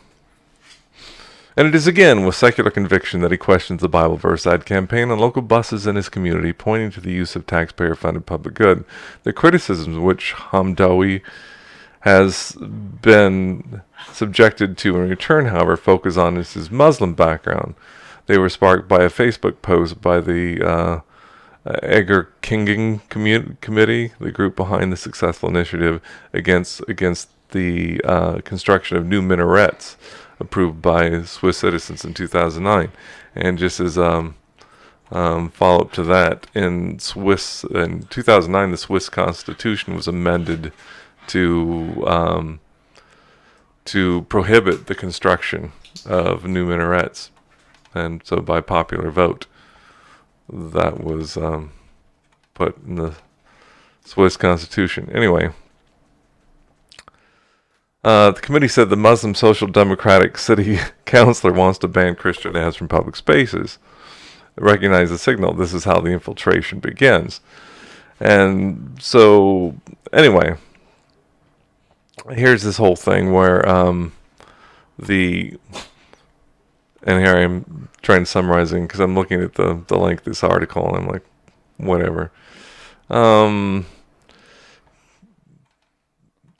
And it is again with secular conviction that he questions the Bible verse ad campaign on local buses in his community, pointing to the use of taxpayer-funded public good. The criticisms which Hamdawi has been subjected to in return, however, focus on his Muslim background. They were sparked by a Facebook post by the Edgar Kinging Committee, the group behind the successful initiative against the construction of new minarets approved by Swiss citizens in 2009. And just as follow-up to that, in 2009, the Swiss Constitution was amended to prohibit the construction of new minarets, and so by popular vote, that was put in the Swiss Constitution. Anyway, the committee said the Muslim Social Democratic City Councilor wants to ban Christian ads from public spaces. Recognize the signal. This is how the infiltration begins. And so, anyway, here's this whole thing where and here I'm trying to summarizing because I'm looking at the link of this article and I'm like, whatever.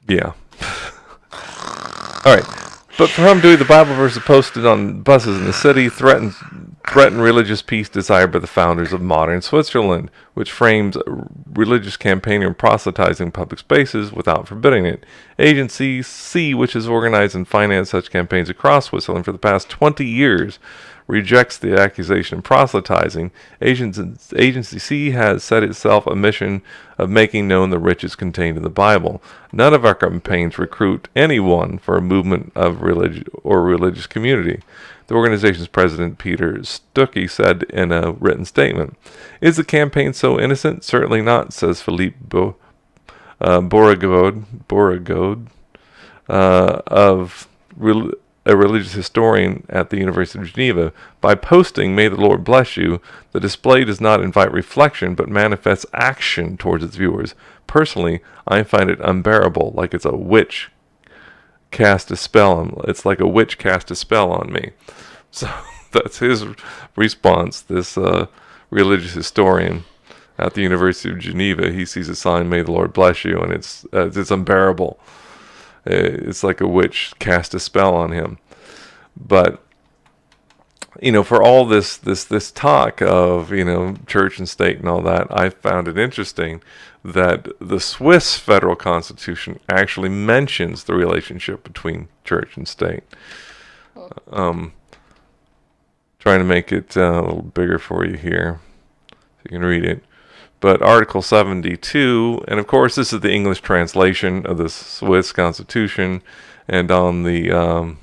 Yeah. All right. But for whom do the Bible verses posted on buses in the city threaten religious peace desired by the founders of modern Switzerland, which frames religious campaigning and proselytizing public spaces without forbidding it. Agency C, which has organized and financed such campaigns across Switzerland for the past 20 years, rejects the accusation of proselytizing. Agency C has set itself a mission of making known the riches contained in the Bible. None of our campaigns recruit anyone for a movement of religious community. The organization's president, Peter Stuckey, said in a written statement, "Is the campaign so innocent? Certainly not," says Philippe Borragode, a religious historian at the University of Geneva. By posting, "May the Lord bless you," the display does not invite reflection, but manifests action towards its viewers. Personally, I find it unbearable, like it's a witch cast a spell on. It's like a witch cast a spell on me. So that's his response. This religious historian at the University of Geneva, he sees a sign, "May the Lord bless you," and it's unbearable. It's like a witch cast a spell on him. But for all this talk of church and state and all that, I found it interesting that the Swiss federal constitution actually mentions the relationship between church and state. Trying to make it a little bigger for you here so you can read it. But Article 72, and of course this is the English translation of the Swiss Constitution, and on the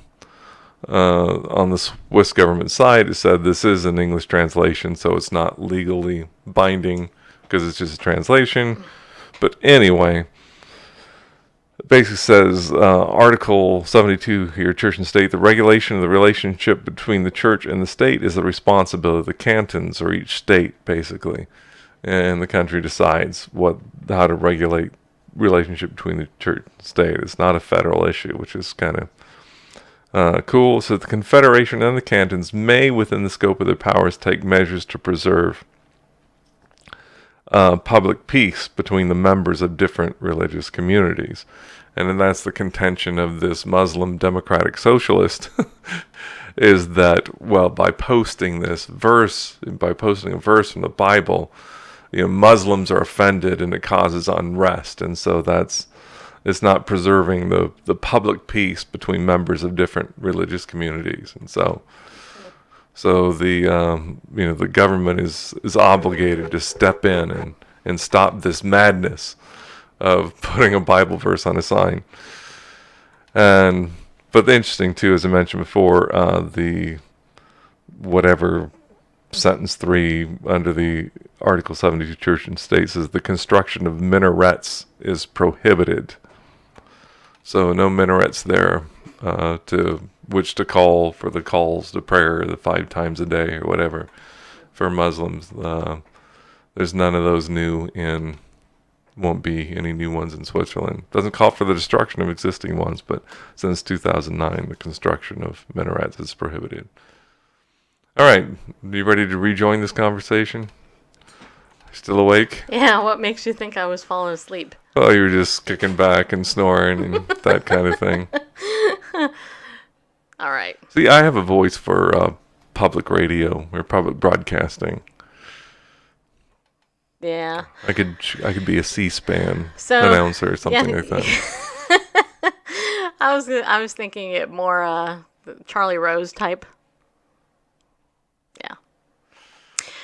Swiss government side it said this is an English translation, so it's not legally binding because it's just a translation. But anyway, it basically says Article 72 here, Church and State, the regulation of the relationship between the church and the state is the responsibility of the cantons, or each state basically. And the country decides how to regulate relationship between the church and state. It's not a federal issue, which is kind of cool. So the Confederation and the cantons may, within the scope of their powers, take measures to preserve public peace between the members of different religious communities. And then that's the contention of this Muslim democratic socialist is that, by posting a verse from the Bible, Muslims are offended and it causes unrest, and so it's not preserving the public peace between members of different religious communities, and so the government is obligated to step in and stop this madness of putting a Bible verse on a sign. But the interesting too, as I mentioned before, the whatever sentence 3 under the Article 72 Church and State says the construction of minarets is prohibited. So no minarets there to call for the calls to prayer the 5 times a day or whatever for Muslims. There's none of those won't be any new ones in Switzerland. Doesn't call for the destruction of existing ones, but since 2009 the construction of minarets is prohibited. All right, are you ready to rejoin this conversation? Still awake? Yeah, what makes you think I was falling asleep? Oh, you were just kicking back and snoring and that kind of thing. All right. See, I have a voice for public radio or public broadcasting. Yeah. I could be a C-SPAN So, announcer or something like that. I was thinking it more Charlie Rose type. Yeah.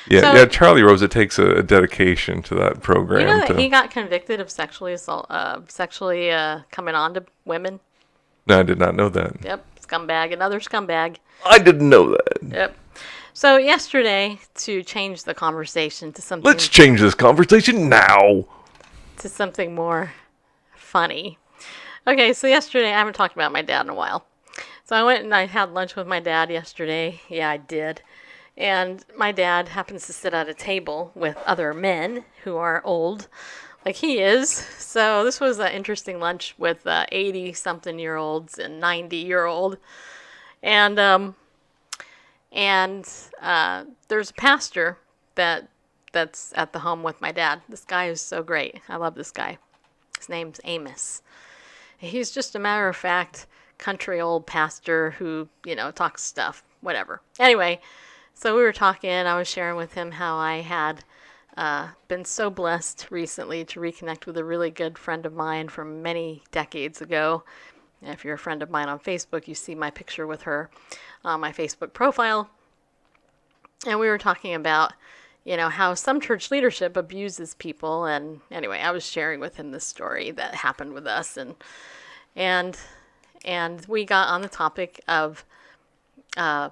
Yeah, So- yeah. Charlie Rose. It takes a dedication to that program. You know that he got convicted of sexually coming on to women? No, I did not know that. Yep. Scumbag. Another scumbag. I didn't know that. Yep. So yesterday, to change the conversation to something Let's change this conversation now. to something more funny. Okay, so yesterday, I haven't talked about my dad in a while. So I went and I had lunch with my dad yesterday. Yeah, I did. And my dad happens to sit at a table with other men who are old, like he is. So this was an interesting lunch with 80-something-year-olds and 90-year-old. And there's a pastor that's at the home with my dad. This guy is so great. I love this guy. His name's Amos. He's just a matter of fact country old pastor who, talks stuff, whatever. Anyway, so we were talking, I was sharing with him how I had been so blessed recently to reconnect with a really good friend of mine from many decades ago. And if you're a friend of mine on Facebook, you see my picture with her on my Facebook profile. And we were talking about, how some church leadership abuses people. And anyway, I was sharing with him this story that happened with us. And we got on the topic of the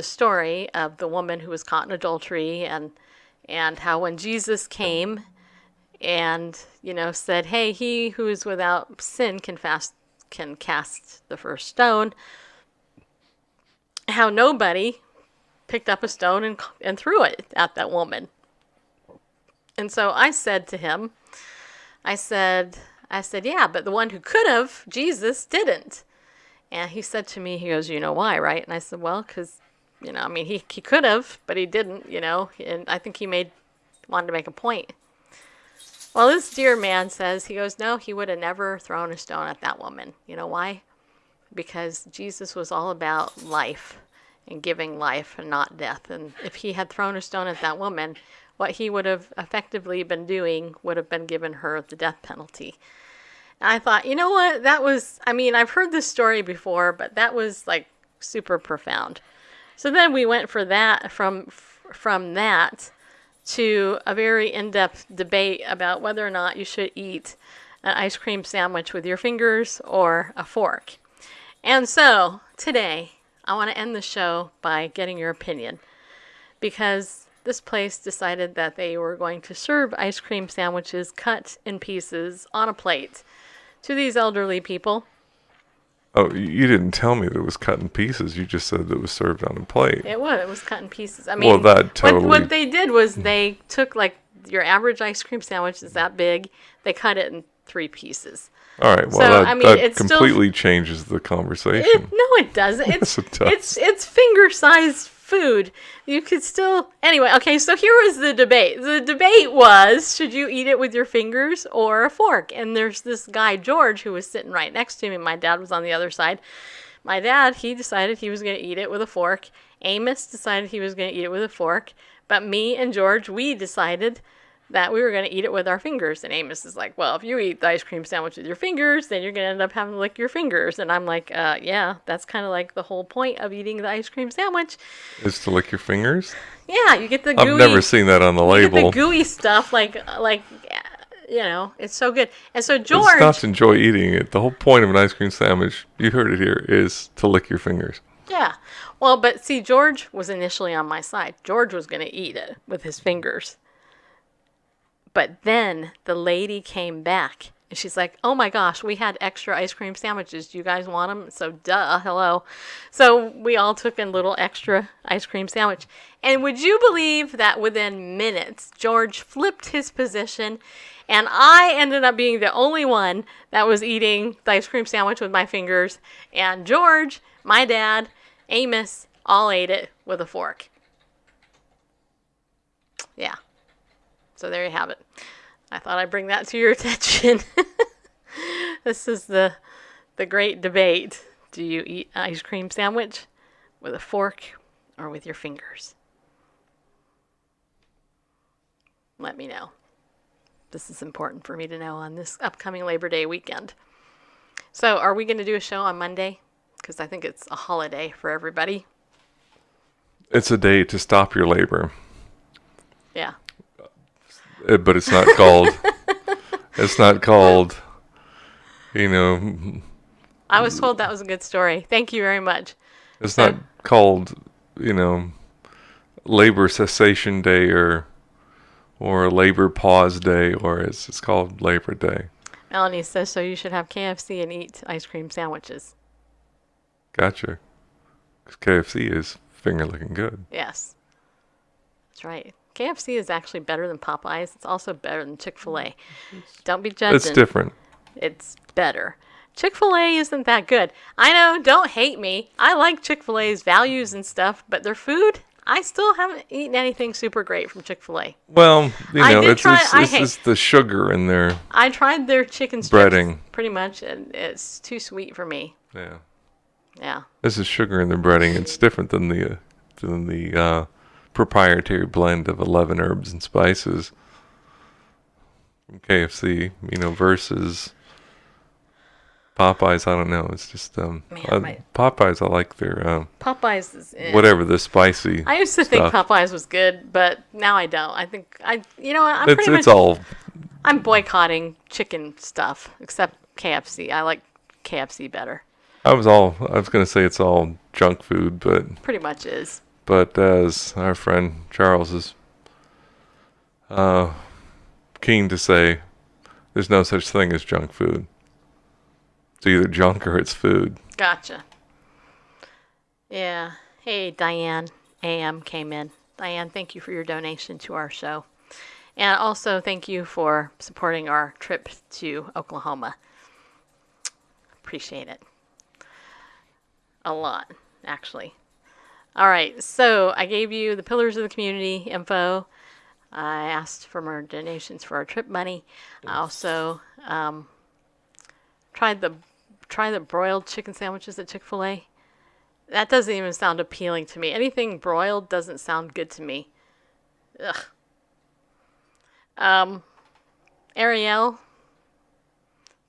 story of the woman who was caught in adultery and how when Jesus came and, said, hey, he who is without sin can cast the first stone, how nobody picked up a stone and threw it at that woman. And so I said to him, I said, yeah, but the one who could have, Jesus, didn't. And he said to me, he goes, you know why, right? And I said, well, because, he could have, but he didn't, and I think he wanted to make a point. Well, this dear man says, he goes, no, he would have never thrown a stone at that woman. You know why? Because Jesus was all about life and giving life and not death. And if he had thrown a stone at that woman, what he would have effectively been doing would have been giving her the death penalty. And I thought, you know what? That was, I've heard this story before, but that was like super profound. So then we went from that to a very in-depth debate about whether or not you should eat an ice cream sandwich with your fingers or a fork. And so today, I want to end the show by getting your opinion, because this place decided that they were going to serve ice cream sandwiches cut in pieces on a plate to these elderly people. Oh, you didn't tell me that it was cut in pieces. You just said that it was served on a plate. It was cut in pieces. Well, that totally... What they did was they took, like, your average ice cream sandwich is that big. They cut it in 3 pieces. All right, well, that completely changes the conversation. No, it doesn't. Yes, it does. It's finger-sized food. You could still... Anyway, okay, so here was the debate. The debate was, should you eat it with your fingers or a fork? And there's this guy, George, who was sitting right next to me. My dad was on the other side. My dad, he decided he was going to eat it with a fork. Amos decided he was going to eat it with a fork. But me and George, we decided that we were going to eat it with our fingers. And Amos is like, well, if you eat the ice cream sandwich with your fingers, then you're going to end up having to lick your fingers. And I'm like, yeah, that's kind of like the whole point of eating the ice cream sandwich. Is to lick your fingers? Yeah, you get the gooey... I've never seen that on the label. You get the gooey stuff, like it's so good. And so George... It's not to enjoy eating it. The whole point of an ice cream sandwich, you heard it here, is to lick your fingers. Yeah. Well, but see, George was initially on my side. George was going to eat it with his fingers. But then the lady came back and she's like, oh my gosh, we had extra ice cream sandwiches. Do you guys want them? So hello. So we all took a little extra ice cream sandwich. And would you believe that within minutes, George flipped his position and I ended up being the only one that was eating the ice cream sandwich with my fingers. And George, my dad, Amos, all ate it with a fork. Yeah. So there you have it. I thought I'd bring that to your attention. This is the great debate. Do you eat an ice cream sandwich with a fork or with your fingers? Let me know. This is important for me to know on this upcoming Labor Day weekend. So, are we going to do a show on Monday? Because I think it's a holiday for everybody. It's a day to stop your labor. Yeah. But it's not called. It's not called. You know. I was told that was a good story. Thank you very much. It's not called, Labor Cessation Day or Labor Pause Day, or it's called Labor Day. Melanie says, so you should have KFC and eat ice cream sandwiches. Gotcha. Because KFC is finger looking good. Yes. That's right. KFC is actually better than Popeyes. It's also better than Chick-fil-A. Don't be judging. It's different. It's better. Chick-fil-A isn't that good. I know, don't hate me. I like Chick-fil-A's values and stuff, but their food, I still haven't eaten anything super great from Chick-fil-A. Well, it's the sugar in there. I tried their chicken strips breading. Pretty much, and it's too sweet for me. Yeah. Yeah. This is sugar in the breading. It's different than the proprietary blend of 11 herbs and spices from KFC, versus Popeyes. I don't know. It's just Popeyes. I like their Popeyes is whatever the spicy. I used to think Popeyes was good, but now I don't. I think I'm boycotting chicken stuff except KFC. I like KFC better. I was going to say it's all junk food, but pretty much is. But as our friend Charles is keen to say, there's no such thing as junk food. It's either junk or it's food. Gotcha. Yeah. Hey, Diane AM came in. Diane, thank you for your donation to our show. And also thank you for supporting our trip to Oklahoma. Appreciate it. A lot, actually. All right, so I gave you the Pillars of the Community info. I asked for more donations for our trip money. I also tried the broiled chicken sandwiches at Chick-fil-A. That doesn't even sound appealing to me. Anything broiled doesn't sound good to me. Ugh. Ariel,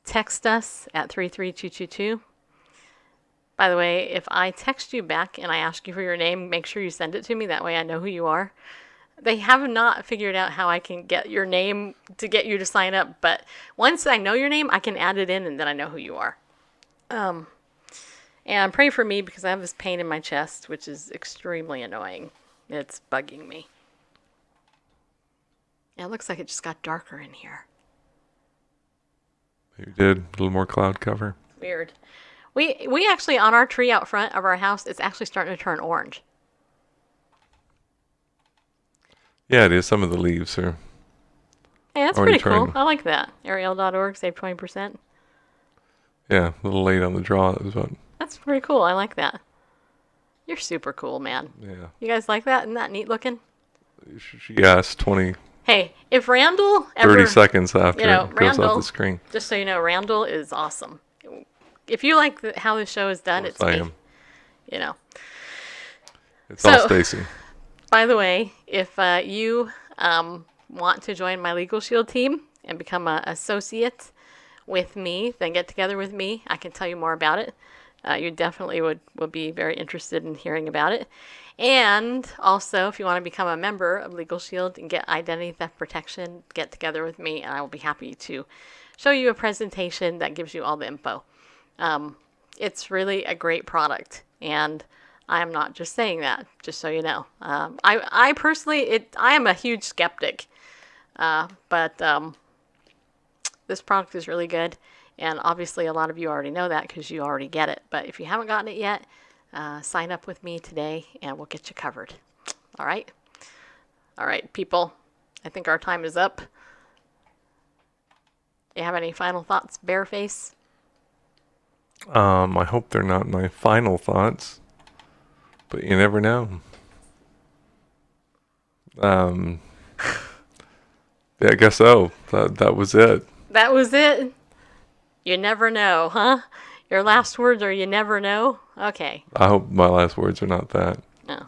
text us at 33222. By the way, if I text you back and I ask you for your name, make sure you send it to me. That way I know who you are. They have not figured out how I can get your name to get you to sign up. But once I know your name, I can add it in and then I know who you are. And pray for me because I have this pain in my chest, which is extremely annoying. It's bugging me. Yeah, it looks like it just got darker in here. You did? A little more cloud cover? Weird. We actually, on our tree out front of our house, it's actually starting to turn orange. Yeah, it is. Some of the leaves are. Hey, that's pretty cool. I like that. Ariel.org, save 20%. Yeah, a little late on the draw. That's pretty cool. I like that. You're super cool, man. Yeah. You guys like that? Isn't that neat looking? She asked 20. Hey, if Randall 30 seconds after it goes Randall, off the screen. Just so you know, Randall is awesome. If you like how the show is done, it's me. It's all Stacy. By the way, if you want to join my Legal Shield team and become an associate with me, then get together with me. I can tell you more about it. You definitely would be very interested in hearing about it. And also, if you want to become a member of Legal Shield and get identity theft protection, get together with me, and I will be happy to show you a presentation that gives you all the info. It's really a great product, and I am not just saying that, just so you know. I personally, I am a huge skeptic, but this product is really good, and obviously a lot of you already know that because you already get it. But if you haven't gotten it yet, sign up with me today, and we'll get you covered. All right? All right, people. I think our time is up. Do you have any final thoughts, Bareface? I hope they're not my final thoughts, but you never know. The Yeah, I guess so. That was it. That was it? You never know, huh? Your last words are you never know? Okay. I hope my last words are not that. No.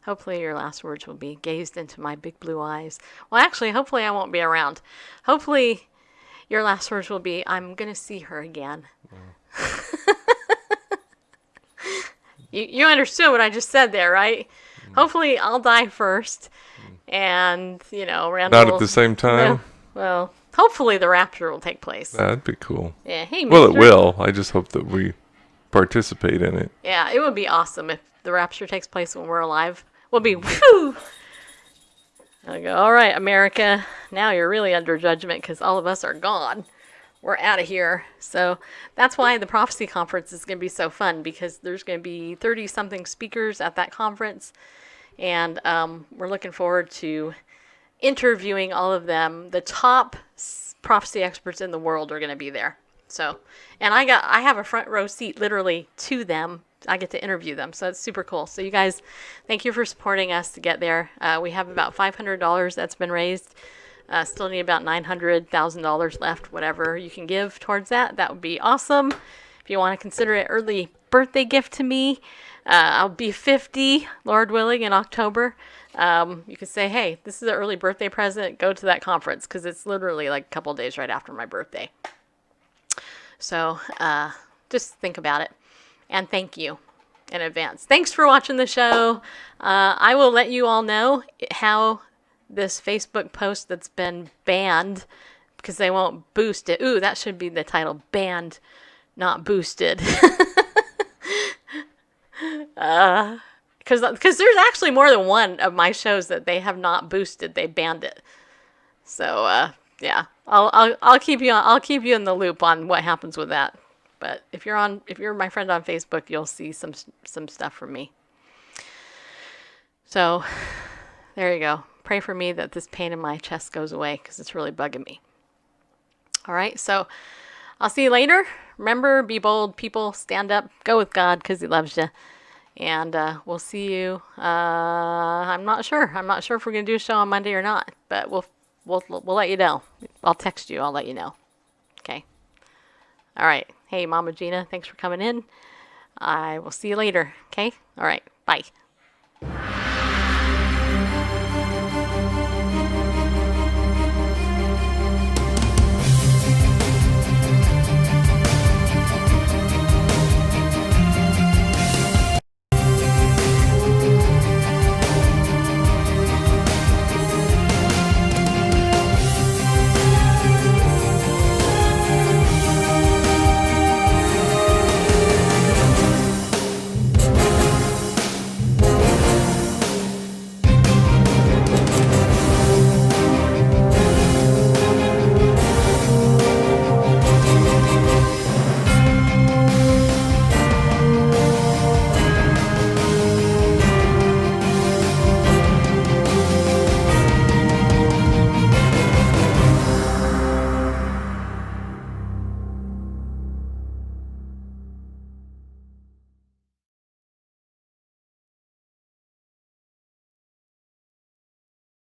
Hopefully your last words will be gazed into my big blue eyes. Well, actually, hopefully I won't be around. Hopefully your last words will be, I'm going to see her again. You understood what I just said there, right? Hopefully I'll die first. And, Randall... Not at the same time? No, well, hopefully the rapture will take place. That'd be cool. Yeah, hey, Well, it mister. will. I just hope that we participate in it. Yeah, it would be awesome if the rapture takes place when we're alive. We'll be, whoo! I go, all right, America, now you're really under judgment because all of us are gone. We're out of here. So that's why the Prophecy Conference is going to be so fun, because there's going to be 30-something speakers at that conference. And we're looking forward to interviewing all of them. The top prophecy experts in the world are going to be there. So, and I have a front row seat literally to them. I get to interview them, so it's super cool. So you guys, thank you for supporting us to get there. We have about $500 that's been raised. Still need about $900,000 left. Whatever you can give towards that, that would be awesome. If you want to consider it early birthday gift to me, I'll be 50, Lord willing, in October. You could say, hey, this is an early birthday present. Go to that conference, because it's literally like a couple days right after my birthday. So just think about it. And thank you in advance. Thanks for watching the show. I will let you all know how this Facebook post that's been banned, because they won't boost it. Ooh, that should be the title. Banned, not boosted. Because there's actually more than one of my shows that they have not boosted. They banned it. So yeah, I'll keep you in the loop on what happens with that. But if you're my friend on Facebook, you'll see some stuff from me. So there you go. Pray for me that this pain in my chest goes away, because it's really bugging me. All right, so I'll see you later. Remember, be bold, people. Stand up. Go with God, because He loves you. And we'll see you. I'm not sure. I'm not sure if we're gonna do a show on Monday or not. But we'll let you know. I'll text you. I'll let you know. Okay. All right. Hey, Mama Gina, thanks for coming in. I will see you later. Okay. All right. Bye.